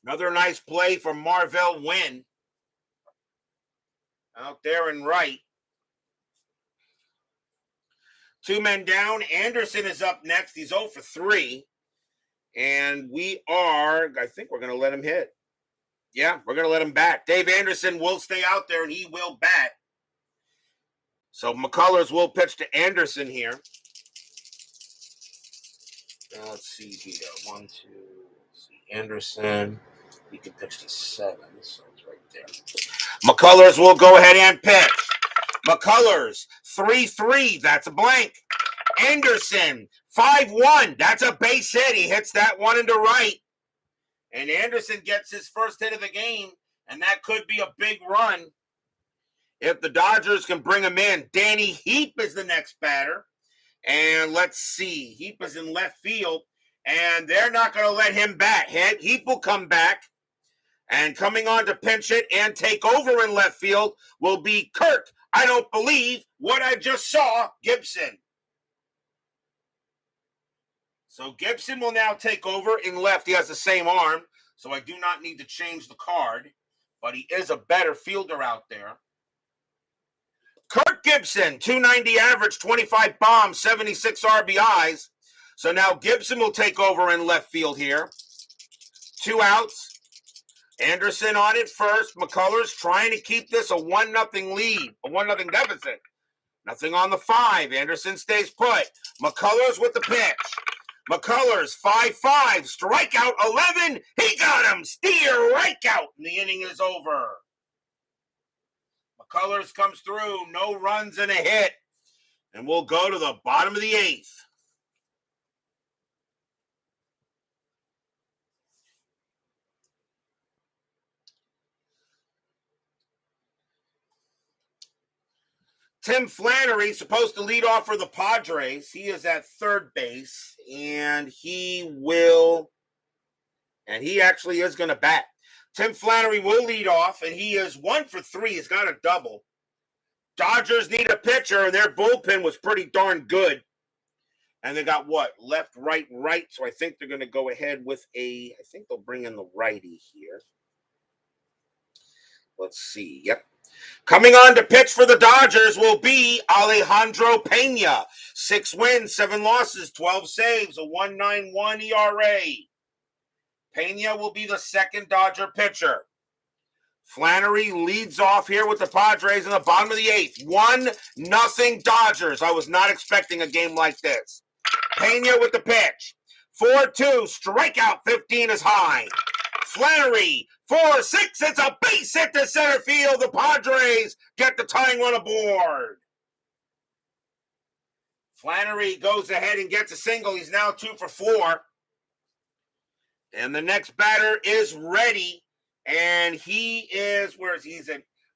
Another nice play from Marvell Wynn. Out there in right. 2 men down. Anderson is up next. He's 0 for 3. And I think we're going to let him hit. Yeah, we're going to let him bat. Dave Anderson will stay out there, and he will bat. So McCullers will pitch to Anderson here. Let's see here. 1, 2. Let's see. Anderson. He can pitch to 7, so it's right there. McCullers will go ahead and pitch. McCullers, 3-3. That's a blank. Anderson, 5-1. That's a base hit. He hits that one into right. And Anderson gets his first hit of the game, and that could be a big run if the Dodgers can bring him in. Danny Heap is the next batter. And let's see. Heap is in left field, and they're not going to let him bat. Heap will come back. And coming on to pinch it and take over in left field will be Kirk. I don't believe what I just saw, Gibson. So Gibson will now take over in left. He has the same arm, so I do not need to change the card. But he is a better fielder out there. Kirk Gibson, 290 average, 25 bombs, 76 RBIs. So now Gibson will take over in left field here. 2 outs. Anderson on it first. McCullers trying to keep this a 1-0 lead, a 1-0 deficit. Nothing on the 5. Anderson stays put. McCullers with the pitch. McCullers, 5-5. Strikeout 11. He got him. Steer right out. And the inning is over. McCullers comes through. No runs and a hit. And we'll go to the bottom of the 8th. Tim Flannery supposed to lead off for the Padres. He is at third base, and he actually is going to bat. Tim Flannery will lead off, and he is 1 for 3. He's got a double. Dodgers need a pitcher, and their bullpen was pretty darn good. And they got what? Left, right, right. So I think they're going to go ahead with I think they'll bring in the righty here. Let's see. Yep. Coming on to pitch for the Dodgers will be Alejandro Pena. 6 wins, 7 losses, 12 saves, a 1.91 ERA. Pena will be the second Dodger pitcher. Flannery leads off here with the Padres in the bottom of the 8th. 1-0 Dodgers. I was not expecting a game like this. Pena with the pitch. 4-2, strikeout 15 is high. Flannery, 4-6, it's a base hit to center field. The Padres get the tying run aboard. Flannery goes ahead and gets a single. He's now 2 for 4. And the next batter is Reddy. And he is,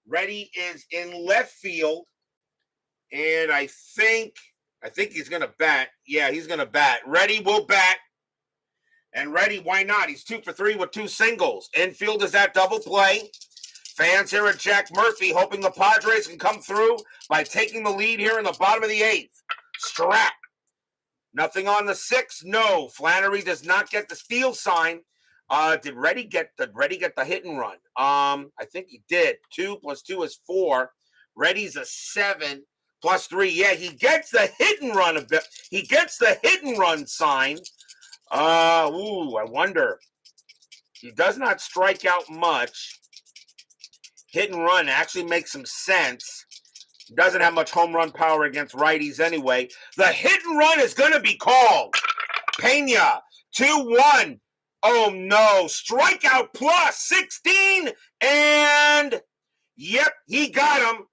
Reddy is in left field. And I think he's going to bat. Yeah, he's going to bat. Reddy will bat. And Reddy, why not? He's 2 for 3 with 2 singles. Infield is at double play. Fans here at Jack Murphy hoping the Padres can come through by taking the lead here in the bottom of the 8th. Strap. Nothing on the 6th. No. Flannery does not get the steal sign. Did Reddy get the hit and run? I think he did. 2 + 2 is 4. Reddy's a 7 + 3. Yeah, he gets the hit and run a bit. He gets the hit and run sign. I wonder. He does not strike out much. Hit and run actually makes some sense. Doesn't have much home run power against righties anyway. The hit and run is going to be called. Pena, 2-1. Oh, no. Strikeout plus 16. And, yep, he got him.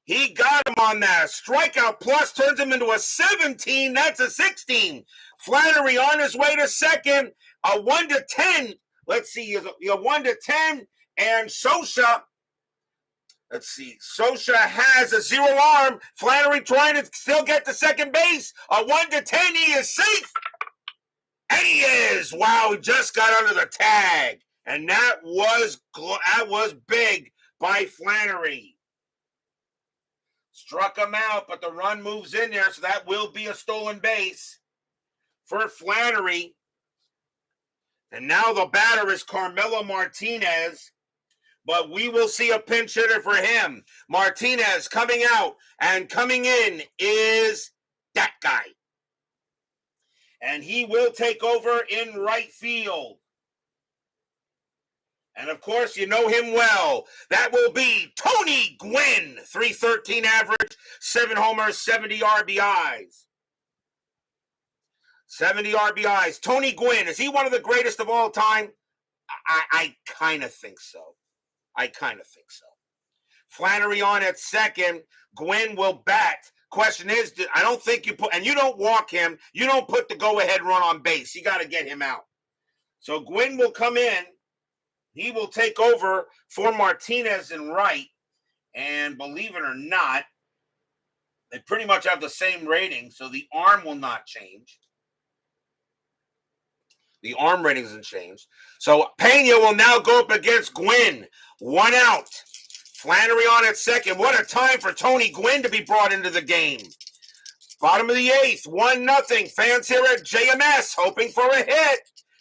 He got him on that. Strikeout plus turns him into a 17. That's a 16. Flannery on his way to second. A 1-10. Let's see. A 1-10. And Sosa. Let's see. Sosa has a 0 arm. Flannery trying to still get to second base. A 1-10. He is safe. And he is. Wow. He just got under the tag. And that was big by Flannery. Struck him out, but the run moves in there, so that will be a stolen base for Flannery. And now the batter is Carmelo Martinez, but we will see a pinch hitter for him. Martinez coming out, and coming in is that guy. And he will take over in right field. And, of course, you know him well. That will be Tony Gwynn. 313 average, 7 homers, 70 RBIs. 70 RBIs. Tony Gwynn, is he one of the greatest of all time? I kind of think so. Flannery on at second. Gwynn will bat. Question is, I don't think you put, and you don't walk him. You don't put the go-ahead run on base. You got to get him out. So Gwynn will come in. He will take over for Martinez in right. And believe it or not, they pretty much have the same rating, so the arm will not change. The arm rating doesn't change. So Pena will now go up against Gwynn. 1 out. Flannery on at second. What a time for Tony Gwynn to be brought into the game. Bottom of the 8th, 1-0. Fans here at JMS hoping for a hit.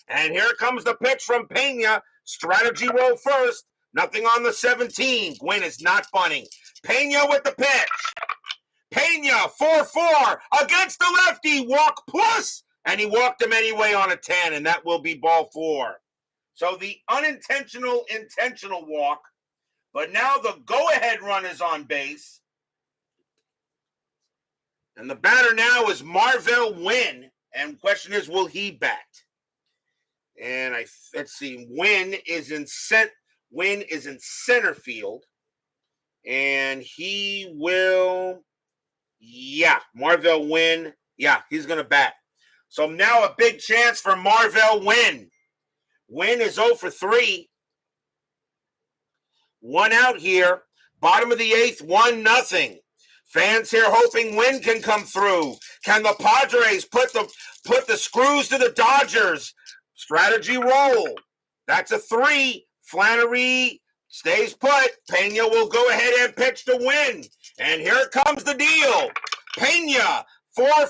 And here comes the pitch from Pena. Strategy roll first. Nothing on the 17. Gwynn is not bunting. Pena with the pitch. Pena, 4-4 against the lefty. Walk plus. And he walked him anyway on a 10. And that will be ball 4. So the unintentional, intentional walk. But now the go-ahead run is on base. And the batter now is Marvell Wynn. And the question is, will he bat? And let's see. Wynn is in center field. And he will, Marvell Wynn. Yeah, he's going to bat. So now a big chance for Marvell Wynn. Wynn is 0 for 3. 1 out here. Bottom of the 8th, 1-0. Fans here hoping Wynn can come through. Can the Padres put the screws to the Dodgers? Strategy roll. That's a 3. Flannery stays put. Pena will go ahead and pitch to Wynn. And here comes the deal. Pena, 4-5,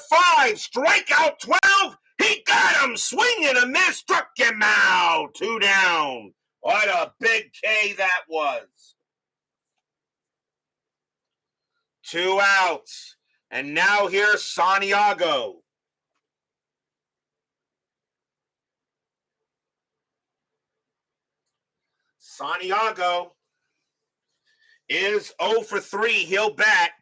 strikeout 12. He got him. Swing and a miss. Struck him out. 2 down. What a big K that was. 2 outs. And now here's Santiago. Santiago is 0 for 3. He'll bat.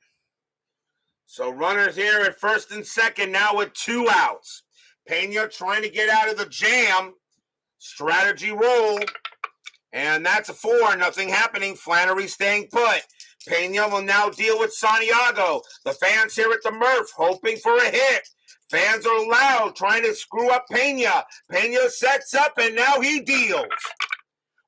So runners here at first and second now with 2 outs. Pena trying to get out of the jam. Strategy roll. And that's a 4. Nothing happening. Flannery staying put. Pena will now deal with Santiago. The fans here at the Murph hoping for a hit. Fans are loud trying to screw up Pena. Pena sets up and now he deals.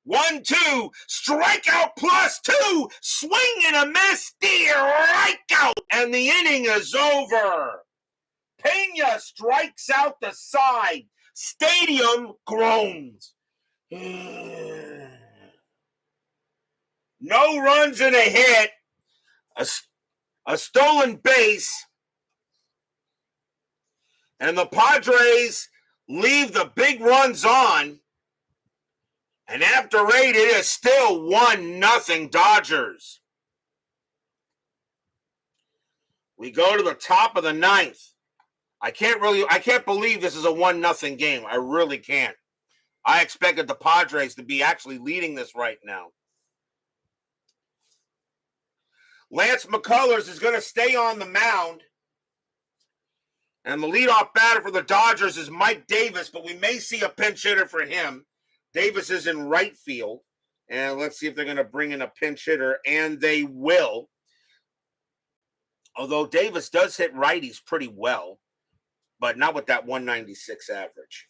1-2, strikeout plus 2, swing and a miss, strikeout, and the inning is over. Pena strikes out the side. Stadium groans. No runs and a hit, a stolen base, and the Padres leave the big runs on. And after 8, it is still 1-0 Dodgers. We go to the top of the 9th. I can't believe this is a 1-0 game. I really can't. I expected the Padres to be actually leading this right now. Lance McCullers is going to stay on the mound. And the leadoff batter for the Dodgers is Mike Davis, but we may see a pinch hitter for him. Davis is in right field. And let's see if they're going to bring in a pinch hitter, and they will. Although Davis does hit righties pretty well, but not with that 196 average.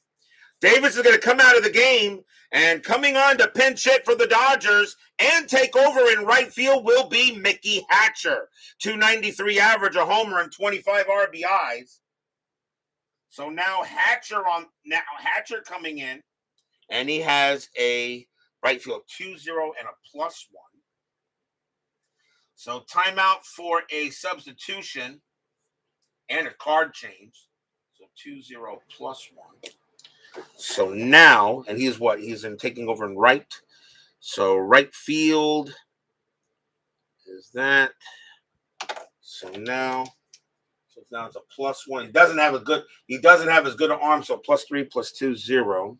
Davis is going to come out of the game, and coming on to pinch hit for the Dodgers and take over in right field will be Mickey Hatcher. 293 average, a homer, and 25 RBIs. So now Hatcher coming in, and he has a right field 2-0 and a +1. So timeout for a substitution and a card change. So 2-0 +1. So now, and he's what? He's in taking over in right. So right field is that. So now it's a +1. He doesn't have as good an arm, so +3 +2 0.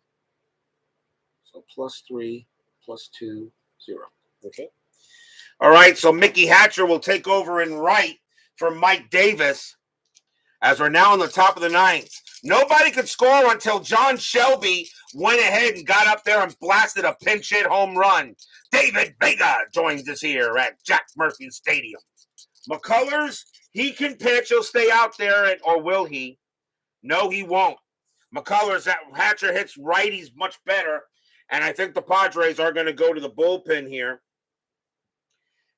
So +3 +20. Okay. All right, so Mickey Hatcher will take over in right for Mike Davis as we're now in the top of the ninth. Nobody could score until John Shelby went ahead and got up there and blasted a pinch hit home run. David Vega joins us here at Jack Murphy Stadium. McCullers, he can pitch. He'll stay out there, or will he? No, he won't. McCullers, that Hatcher hits righties much better, and I think the Padres are going to go to the bullpen here.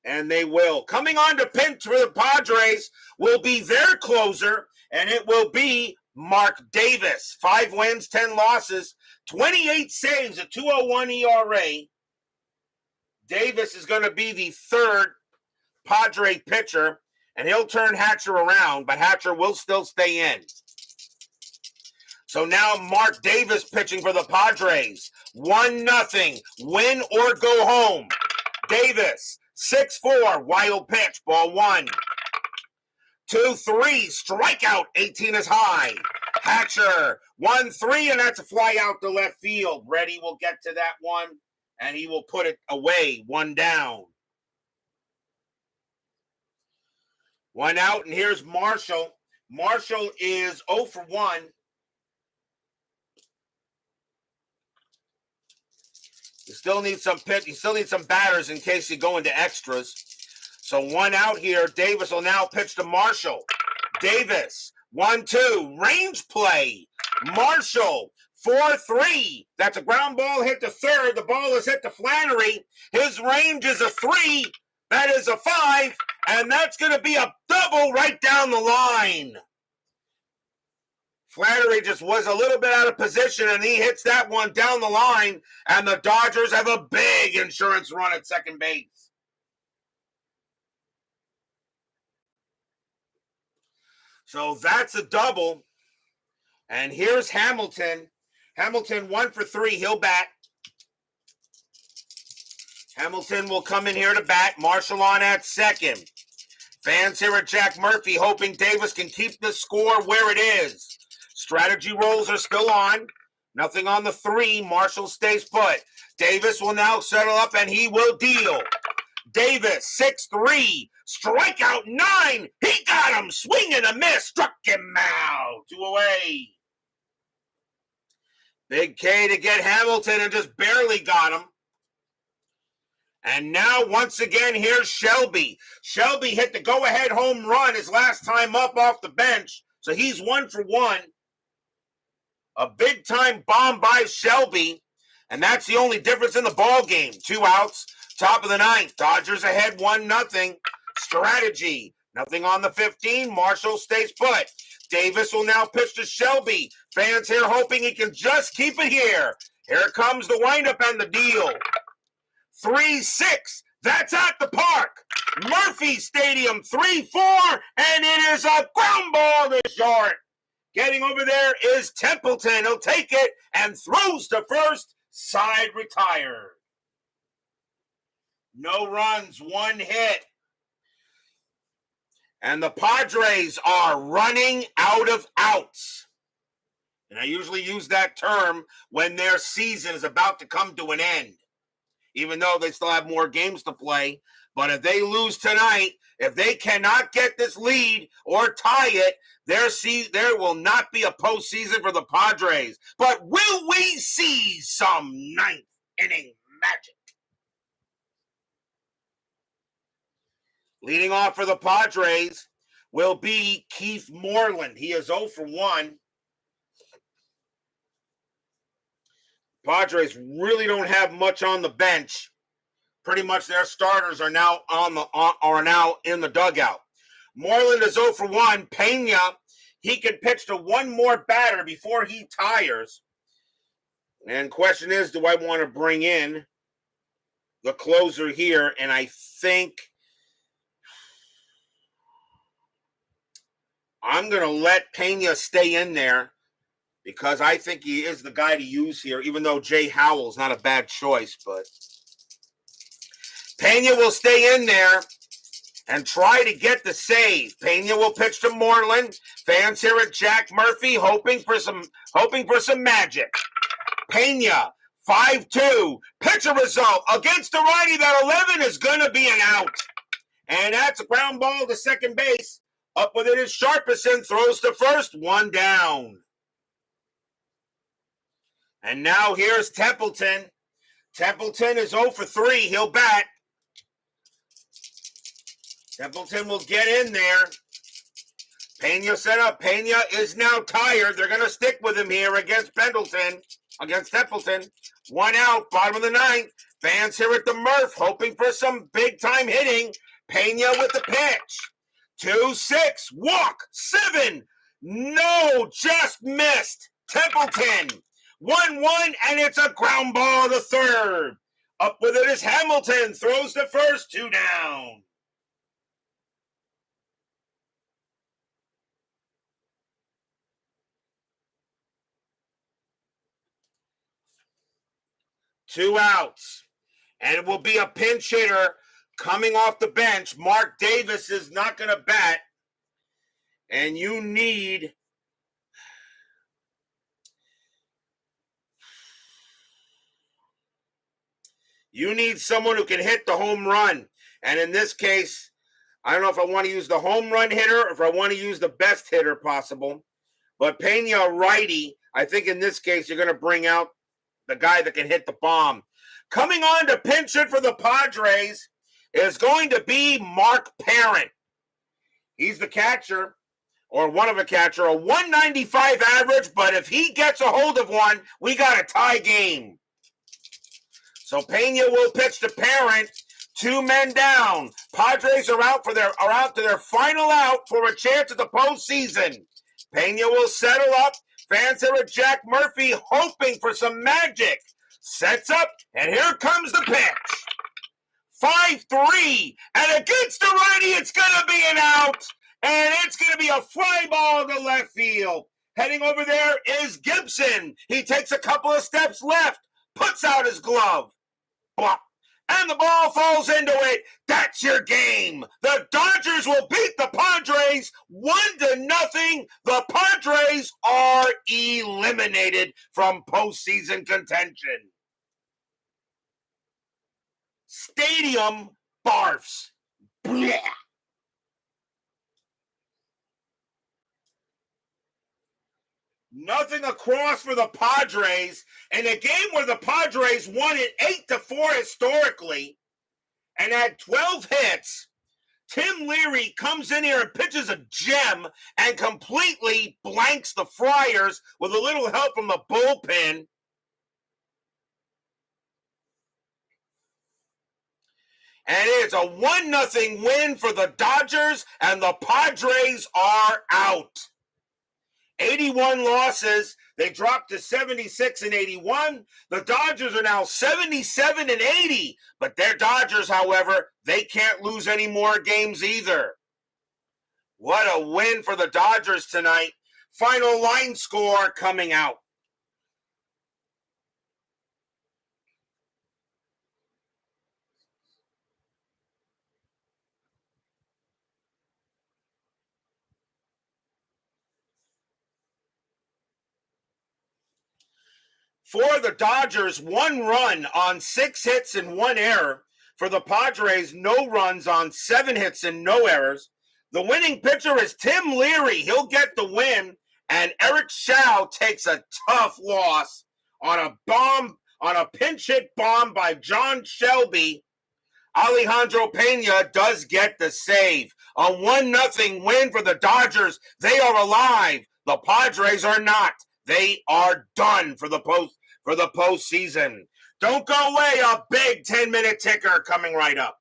And they will. Coming on to pinch for the Padres will be their closer, and it will be Mark Davis. 5 wins, 10 losses, 28 saves, a 2.01 ERA. Davis is going to be the third Padre pitcher, and he'll turn Hatcher around, but Hatcher will still stay in. So now Mark Davis pitching for the Padres. 1-0, win or go home. Davis. 6-4, wild pitch, ball 1. 2-3, strikeout, 18 is high. Hatcher, 1-3, and that's a fly out to left field. Reddy will get to that one, and he will put it away, 1 down. 1 out, and here's Marshall. Marshall is 0 for 1. You still need some pitch. You still need some batters in case you go into extras. So 1 out here. Davis will now pitch to Marshall. Davis, 1-2, range play. Marshall, 4-3. That's a ground ball hit to third. The ball is hit to Flannery. His range is a 3. That is a 5. And that's going to be a double right down the line. Flannery just was a little bit out of position, and he hits that one down the line, and the Dodgers have a big insurance run at second base. So that's a double. And here's Hamilton. Hamilton 1 for 3. He'll bat. Hamilton will come in here to bat. Marshall on at second. Fans here at Jack Murphy hoping Davis can keep the score where it is. Strategy rolls are still on. Nothing on the 3. Marshall stays put. Davis will now settle up, and he will deal. Davis, 6-3. Strikeout 9. He got him. Swing and a miss. Struck him out. 2 away. Big K to get Hamilton and just barely got him. And now, once again, here's Shelby. Shelby hit the go-ahead home run his last time up off the bench. So he's 1 for 1. A big-time bomb by Shelby. And that's the only difference in the ball game. 2 outs. Top of the ninth. Dodgers ahead 1-0. Strategy. Nothing on the 15. Marshall stays put. Davis will now pitch to Shelby. Fans here hoping he can just keep it here. Here comes the windup and the deal. 3-6. That's at the park. Murphy Stadium 3-4. And it is a ground ball to short. Getting over there is Templeton. He'll take it and throws to first. Side retired. No runs, 1 hit. And the Padres are running out of outs. And I usually use that term when their season is about to come to an end, even though they still have more games to play. But if they lose tonight, if they cannot get this lead or tie it, there will not be a postseason for the Padres. But will we see some ninth inning magic? Leading off for the Padres will be Keith Moreland. He is 0 for 1. Padres really don't have much on the bench. Pretty much their starters are now in the dugout. Moreland is 0 for 1. Pena, he can pitch to one more batter before he tires. And question is, do I want to bring in the closer here? And I think I'm going to let Pena stay in there because I think he is the guy to use here, even though Jay Howell's not a bad choice. But Pena will stay in there and try to get the save. Pena will pitch to Moreland. Fans here at Jack Murphy hoping for some magic. Pena, 5-2. Pitcher result against the righty. That 11 is going to be an out. And that's a ground ball to second base. Up with it is Sharpison. Throws to first. One down. And now here's Templeton. Templeton is 0 for 3. He'll bat. Templeton will get in there. Pena set up. Pena is now tired. They're going to stick with him here against Pendleton. Against Templeton. One out. Bottom of the ninth. Fans here at the Murph hoping for some big-time hitting. Pena with the pitch. 2-6. Walk. 7. No. Just missed. Templeton. 1-1, and it's a ground ball to third. Up with it is Hamilton. Throws to first. 2 down. Two outs. And it will be a pinch hitter coming off the bench. Mark Davis is not going to bat. And you need someone who can hit the home run. And in this case, I don't know if I want to use the home run hitter or if I want to use the best hitter possible. But Pena righty, I think in this case you're going to bring out the guy that can hit the bomb. Coming on to pinch hit for the Padres is going to be Mark Parent. He's the catcher, or one of a catcher, a 195 average, but if he gets a hold of one, we got a tie game. So Pena will pitch to Parent. 2 men down. Padres are out to their final out for a chance at the postseason. Pena will settle up. Fans here at Jack Murphy hoping for some magic. Sets up, and here comes the pitch. 5-3, and against the righty, it's going to be an out, and it's going to be a fly ball to left field. Heading over there is Gibson. He takes a couple of steps left, puts out his glove. Blah. And the ball falls into it. That's your game. The Dodgers will beat the Padres 1-0. The Padres are eliminated from postseason contention. Stadium barfs. Blech. Nothing across for the Padres in a game where the Padres won it 8-4 historically and had 12 hits. Tim Leary comes in here and pitches a gem and completely blanks the Friars with a little help from the bullpen. And it's a 1-0 win for the Dodgers, and the Padres are out. 81 losses. They dropped to 76 and 81. The Dodgers are now 77 and 80. But their Dodgers, however, they can't lose any more games either. What a win for the Dodgers tonight. Final line score coming out. For the Dodgers, 1 run on 6 hits and 1 error. For the Padres, no runs on 7 hits and no errors. The winning pitcher is Tim Leary. He'll get the win. And Eric Chow takes a tough loss on a pinch hit bomb by John Shelby. Alejandro Pena does get the save. A 1-0 win for the Dodgers. They are alive. The Padres are not. They are done for the postseason. Don't go away. A big 10-minute ticker coming right up.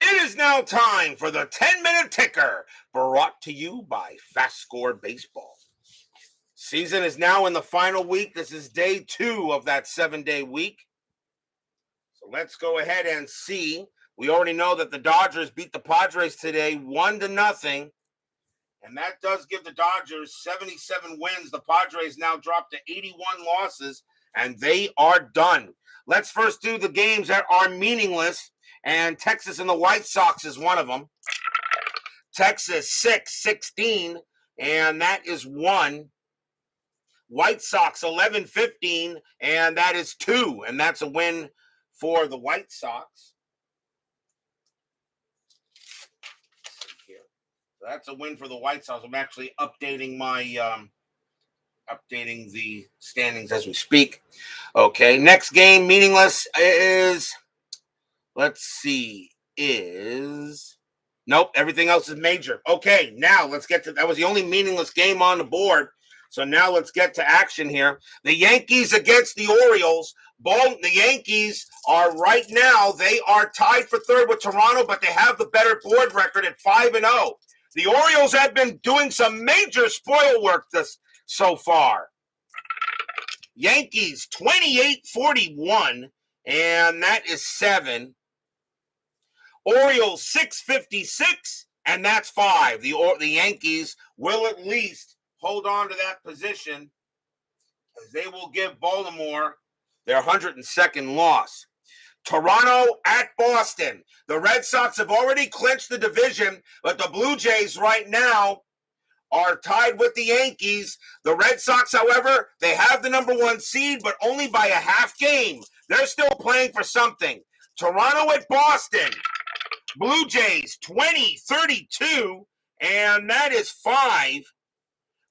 It is now time for the 10-minute ticker, brought to you by FastScore Baseball. Season is now in the final week. This is day 2 of that 7-day week. So let's go ahead and see. We already know that the Dodgers beat the Padres today 1-0. And that does give the Dodgers 77 wins. The Padres now dropped to 81 losses, and they are done. Let's first do the games that are meaningless, and Texas and the White Sox is one of them. Texas 6-16, and that is 1. White Sox 11-15, and that is 2, and that's a win for the White Sox. So that's a win for the White Sox. I'm actually updating my updating the standings as we speak. Okay, next game meaningless is, let's see, nope, everything else is major. Okay, now let's get to, that was the only meaningless game on the board. So now let's get to action here. The Yankees against the Orioles. The Yankees are right now, they are tied for third with Toronto, but they have the better board record at 5-0. The Orioles have been doing some major spoil work so far. Yankees 28-41, and that is 7. Orioles 6-56, and that's 5. The Yankees will at least hold on to that position, as they will give Baltimore their 102nd loss. Toronto at Boston. The Red Sox have already clinched the division, but the Blue Jays right now are tied with the Yankees. The Red Sox, however, they have the number 1 seed, but only by a half game. They're still playing for something. Toronto at Boston. Blue Jays 20-32, and that is 5.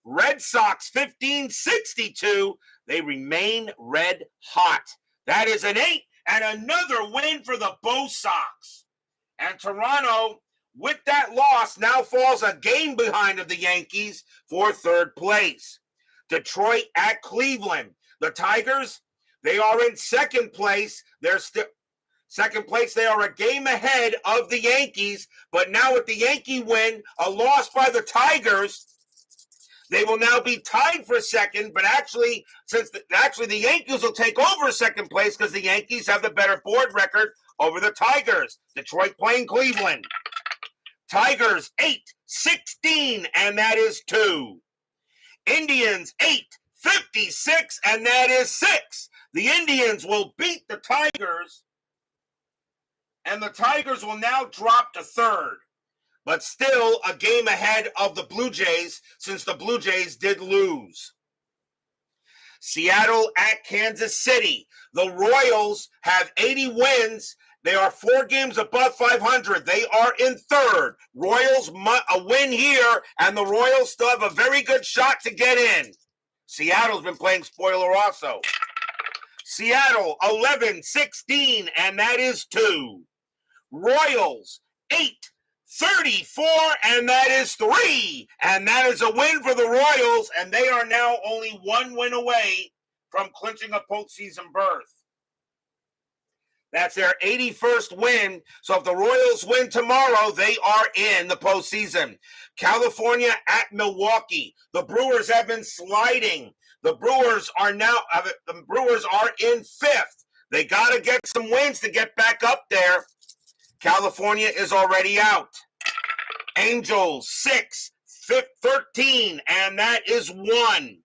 Red Sox 15-62. They remain red hot. That is an 8, and another win for the Bo Sox. And Toronto, with that loss, now falls a game behind of the Yankees for third place. Detroit at Cleveland. The Tigers, they are in second place. They're still second place. They are a game ahead of the Yankees, but now with the Yankee win, a loss by the Tigers, they will now be tied for second, but actually, the Yankees will take over second place because the Yankees have the better board record over the Tigers. Detroit playing Cleveland. Tigers 8-16, and that is 2. Indians 8-56, and that is 6. The Indians will beat the Tigers, and the Tigers will now drop to third, but still a game ahead of the Blue Jays, since the Blue Jays did lose. Seattle at Kansas City. The Royals have 80 wins. They are 4 games above 500. They are in third. Royals, a win here, and the Royals still have a very good shot to get in. Seattle's been playing spoiler also. Seattle 11-16, and that is 2. Royals 8-34, and that is 3. And that is a win for the Royals, and they are now only 1 win away from clinching a postseason berth. That's their 81st win. So if the Royals win tomorrow, they are in the postseason. California at Milwaukee. The Brewers have been sliding. The Brewers are in 5th. They got to get some wins to get back up there. California is already out. Angels 6-13, and that is 1.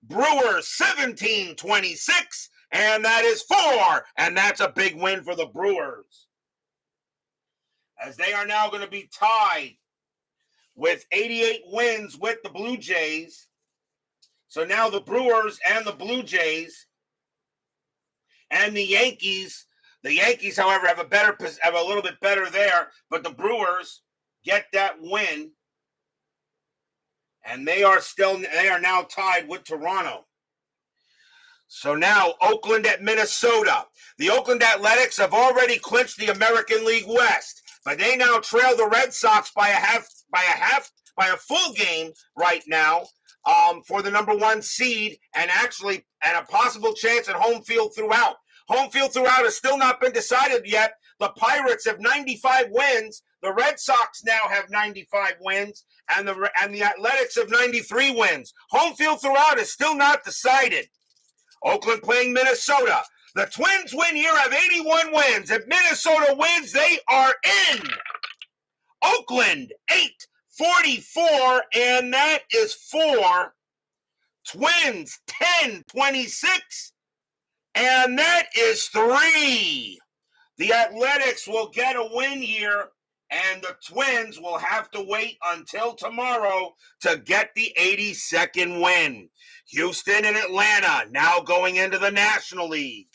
Brewers 17-26, and that is 4. And that's a big win for the Brewers, as they are now going to be tied with 88 wins with the Blue Jays. So now the Brewers and the Blue Jays and the Yankees, however, have a little bit better there, but the Brewers get that win, and they are now tied with Toronto. So now Oakland at Minnesota. The Oakland Athletics have already clinched the American League West, but they now trail the Red Sox by a full game right now for the number 1 seed, and a possible chance at home field throughout. Home field throughout has still not been decided yet. The Pirates have 95 wins. The Red Sox now have 95 wins, and the Athletics have 93 wins. Home field throughout is still not decided. Oakland playing Minnesota. The Twins win here, have 81 wins. If Minnesota wins, they are in. Oakland, 8-44, and that is 4. Twins, 10-26, and that is 3. The Athletics will get a win here, and the Twins will have to wait until tomorrow to get the 82nd win. Houston and Atlanta now going into the National League.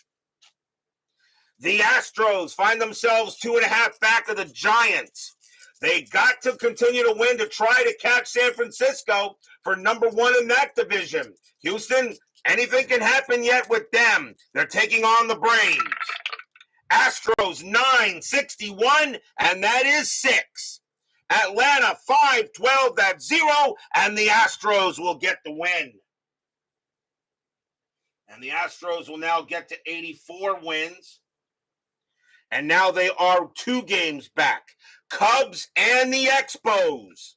The Astros find themselves 2.5 back of the Giants. They got to continue to win to try to catch San Francisco for number 1 in that division. Houston, anything can happen yet with them. They're taking on the Braves. Astros 9-61, and that is 6. Atlanta 5-12, that's 0, and the Astros will get the win. And the Astros will now get to 84 wins. And now they are 2 games back. Cubs and the Expos.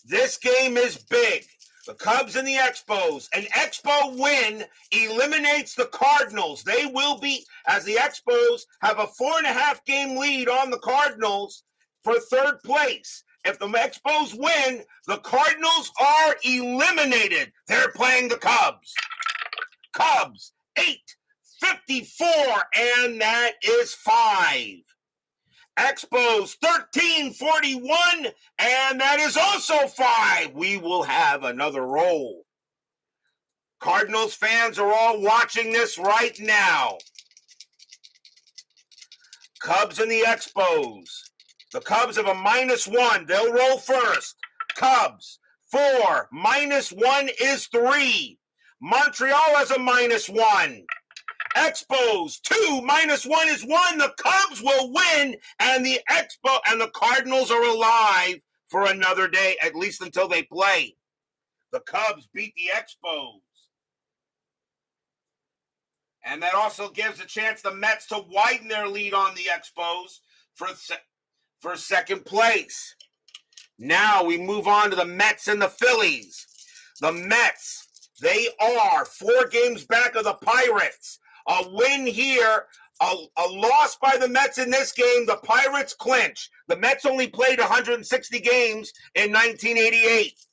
This game is big. The Cubs and the Expos. An Expo win eliminates the Cardinals. They will be, as the Expos have a 4.5 game lead on the Cardinals for 3rd place. If the Expos win, the Cardinals are eliminated. They're playing the Cubs. Cubs, 8-54, and that is 5. Expos 13-41, and that is also 5. We will have another roll. Cardinals fans are all watching this right now. Cubs and the Expos. The Cubs have a -1. They'll roll first. Cubs, 4. -1 is 3. Montreal has a -1. Expos, 2. -1 is 1. The Cubs will win, and the Cardinals are alive for another day, at least until they play. The Cubs beat the Expos. And that also gives a chance the Mets to widen their lead on the Expos for 2nd place. Now we move on to the Mets and the Phillies. The Mets, they are 4 games back of the Pirates. A win here, a loss by the Mets in this game, the Pirates clinch. The Mets only played 160 games in 1988.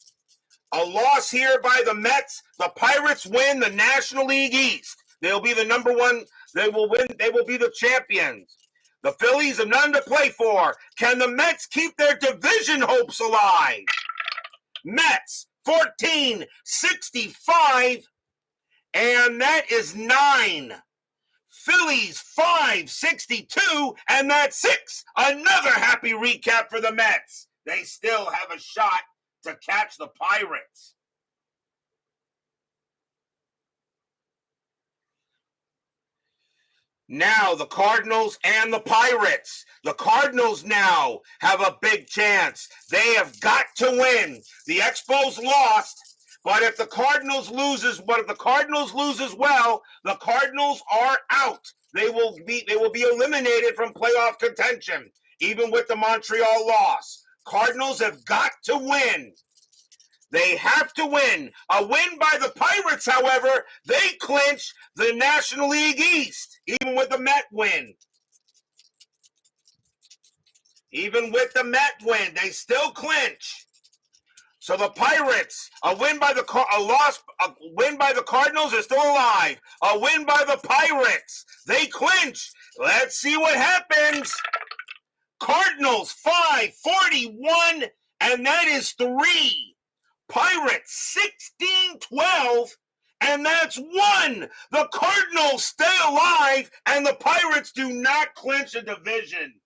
A loss here by the Mets, the Pirates win the National League East. They'll be the number 1, they will win, they will be the champions. The Phillies have none to play for. Can the Mets keep their division hopes alive? Mets, 14-65. And that is 9. Phillies 5-62, and that's 6. Another happy recap for the Mets. They still have a shot to catch the Pirates. Now the Cardinals and the Pirates. The Cardinals now have a big chance. They have got to win. The Expos lost. But if the Cardinals lose as well, the Cardinals are out. They will be eliminated from playoff contention, even with the Montreal loss. Cardinals have got to win. They have to win. A win by the Pirates, however, they clinch the National League East, even with the Met win. Even with the Met win, they still clinch. So the Pirates, a win by the Cardinals, are still alive. A win by the Pirates, they clinch. Let's see what happens. Cardinals 5-41, and that is 3. Pirates 16-12, and that's 1. The Cardinals stay alive, and the Pirates do not clinch a division.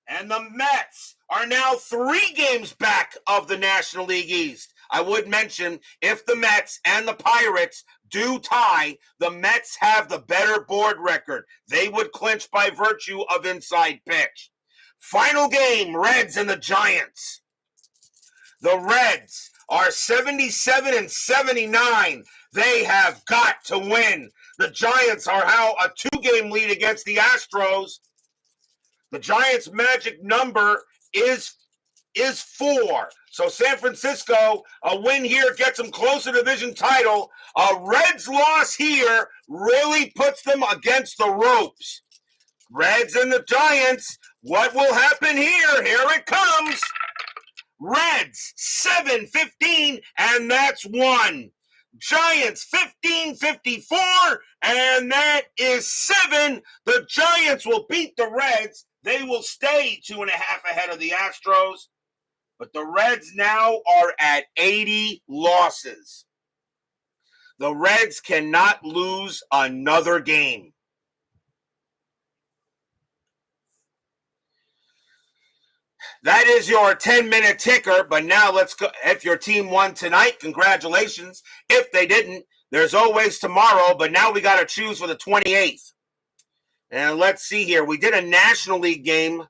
And the Mets are now 3 games back of the National League East. I would mention, if the Mets and the Pirates do tie, the Mets have the better board record. They would clinch by virtue of inside pitch. Final game, Reds and the Giants. The Reds are 77-79. They have got to win. The Giants are now a 2-game lead against the Astros. The Giants' magic number is 4. So San Francisco, a win here gets them closer to division title. A Reds loss here really puts them against the ropes. Reds and the Giants, what will happen here? Here it comes. Reds 7-15, and that's 1. Giants 15-54, and that is 7. The Giants will beat the Reds. They will stay 2.5 ahead of the Astros. But the Reds now are at 80 losses. The Reds cannot lose another game. That is your 10-minute ticker, but now let's go. If your team won tonight, congratulations. If they didn't, there's always tomorrow, but now we got to choose for the 28th. And let's see here. We did a National League game.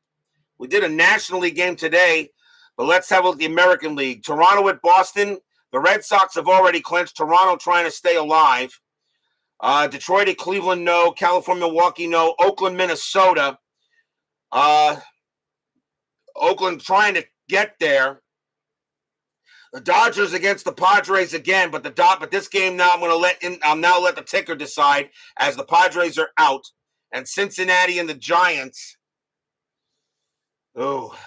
Today, but let's have a look at the American League. Toronto at Boston. The Red Sox have already clinched. Toronto trying to stay alive. Detroit at Cleveland, no. California, Milwaukee, no. Oakland, Minnesota. Oakland trying to get there. The Dodgers against the Padres again, but this game now I'll now let the ticker decide as the Padres are out, and Cincinnati and the Giants. Oh.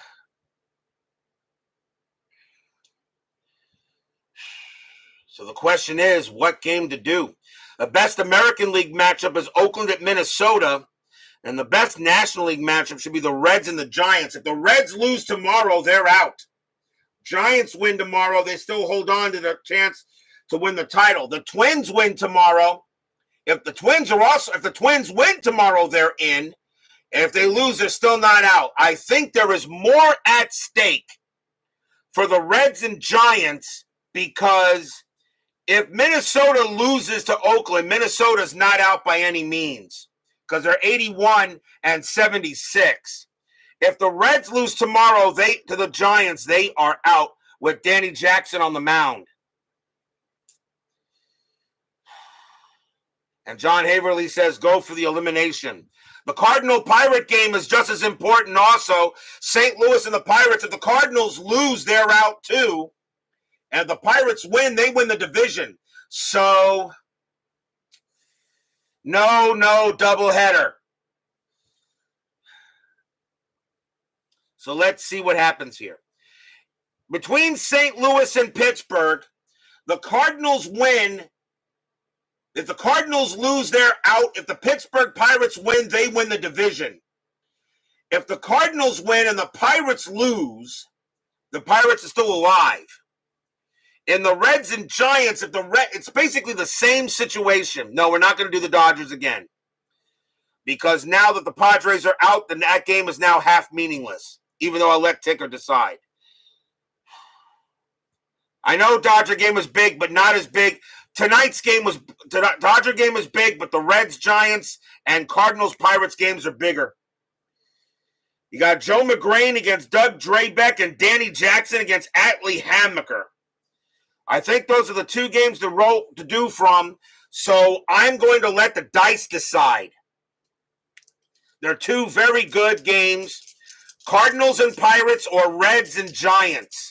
So the question is, what game to do? The best American League matchup is Oakland at Minnesota. And the best National League matchup should be the Reds and the Giants. If the Reds lose tomorrow, they're out. Giants win tomorrow, they still hold on to their chance to win the title. The Twins win tomorrow. If the Twins win tomorrow, they're in. And if they lose, they're still not out. I think there is more at stake for the Reds and Giants because if Minnesota loses to Oakland, Minnesota's not out by any means, because they're 81 and 76. If the Reds lose tomorrow to the Giants, they are out with Danny Jackson on the mound. And John Haverly says, go for the elimination. The Cardinal-Pirate game is just as important also. St. Louis and the Pirates, if the Cardinals lose, they're out too. And if the Pirates win, they win the division. So no doubleheader. So let's see what happens here. Between St. Louis and Pittsburgh, the Cardinals win. If the Cardinals lose, they're out. If the Pittsburgh Pirates win, they win the division. If the Cardinals win and the Pirates lose, the Pirates are still alive. In the Reds and Giants, it's basically the same situation. No, we're not going to do the Dodgers again. Because now that the Padres are out, then that game is now half meaningless, even though I let Ticker decide. I know Dodger game was big, but not as big. Tonight's game Dodger game is big, but the Reds, Giants, and Cardinals, Pirates games are bigger. You got Joe McGrain against Doug Drabeck and Danny Jackson against Atlee Hammaker. I think those are the two games to do from, so I'm going to let the dice decide. They're two very good games. Cardinals and Pirates or Reds and Giants.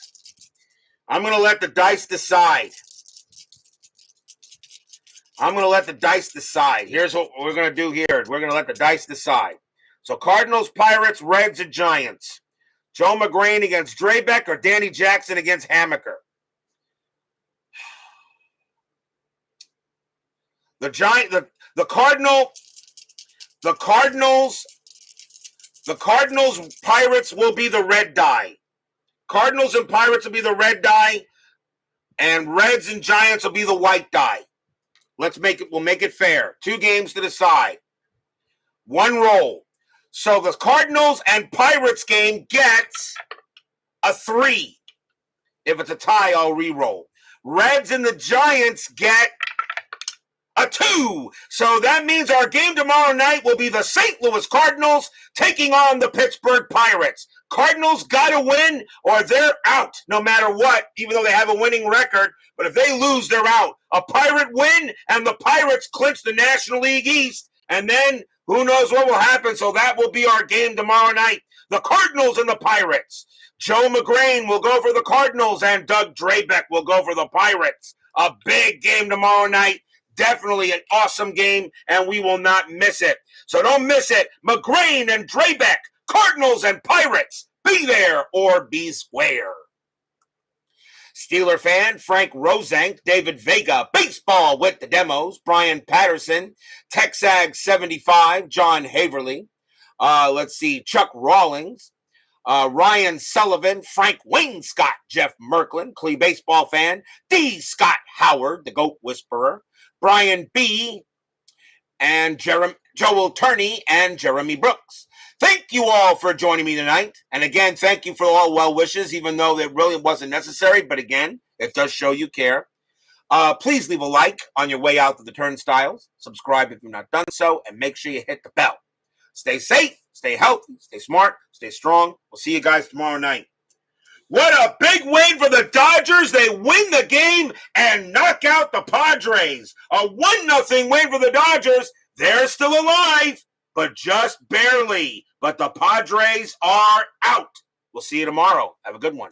I'm going to let the dice decide. Here's what we're going to do here. We're going to let the dice decide. So Cardinals, Pirates, Reds, and Giants. Joe McGrain against Drabeck or Danny Jackson against Hammaker. The Cardinals, Pirates will be the red die. Cardinals and Pirates will be the red die, and Reds and Giants will be the white die. We'll make it fair. 2 games to decide. 1 roll. So the Cardinals and Pirates game gets a 3. If it's a tie, I'll re-roll. Reds and the Giants get a 2. So that means our game tomorrow tomorrow night will be the St. Louis Cardinals taking on the Pittsburgh Pirates. Cardinals got to win or they're out no matter what, even though they have a winning record. But if they lose, they're out. A Pirate win and the Pirates clinch the National League East. And then who knows what will happen. So that will be our game tomorrow night. The Cardinals and the Pirates. Joe McGrain will go for the Cardinals and Doug Drabeck will go for the Pirates. A big game tomorrow night. Definitely an awesome game, and we will not miss it. So don't miss it. McGrain and Drabeck, Cardinals and Pirates. Be there or be square. Steeler fan, Frank Rosank, David Vega, baseball with the demos, Brian Patterson, Texag 75, John Haverly. Let's see, Chuck Rawlings, Ryan Sullivan, Frank Wainscott, Jeff Merklin, Clee baseball fan, D. Scott Howard, the Goat Whisperer, Brian B., and Joel Turney and Jeremy Brooks. Thank you all for joining me tonight. And again, thank you for all well wishes, even though it really wasn't necessary. But again, it does show you care. Please leave a like on your way out to the turnstiles. Subscribe if you've not done so. And make sure you hit the bell. Stay safe, stay healthy, stay smart, stay strong. We'll see you guys tomorrow night. What a big win for the Dodgers. They win the game and knock out the Padres. A 1-0 win for the Dodgers. They're still alive, but just barely. But the Padres are out. We'll see you tomorrow. Have a good one.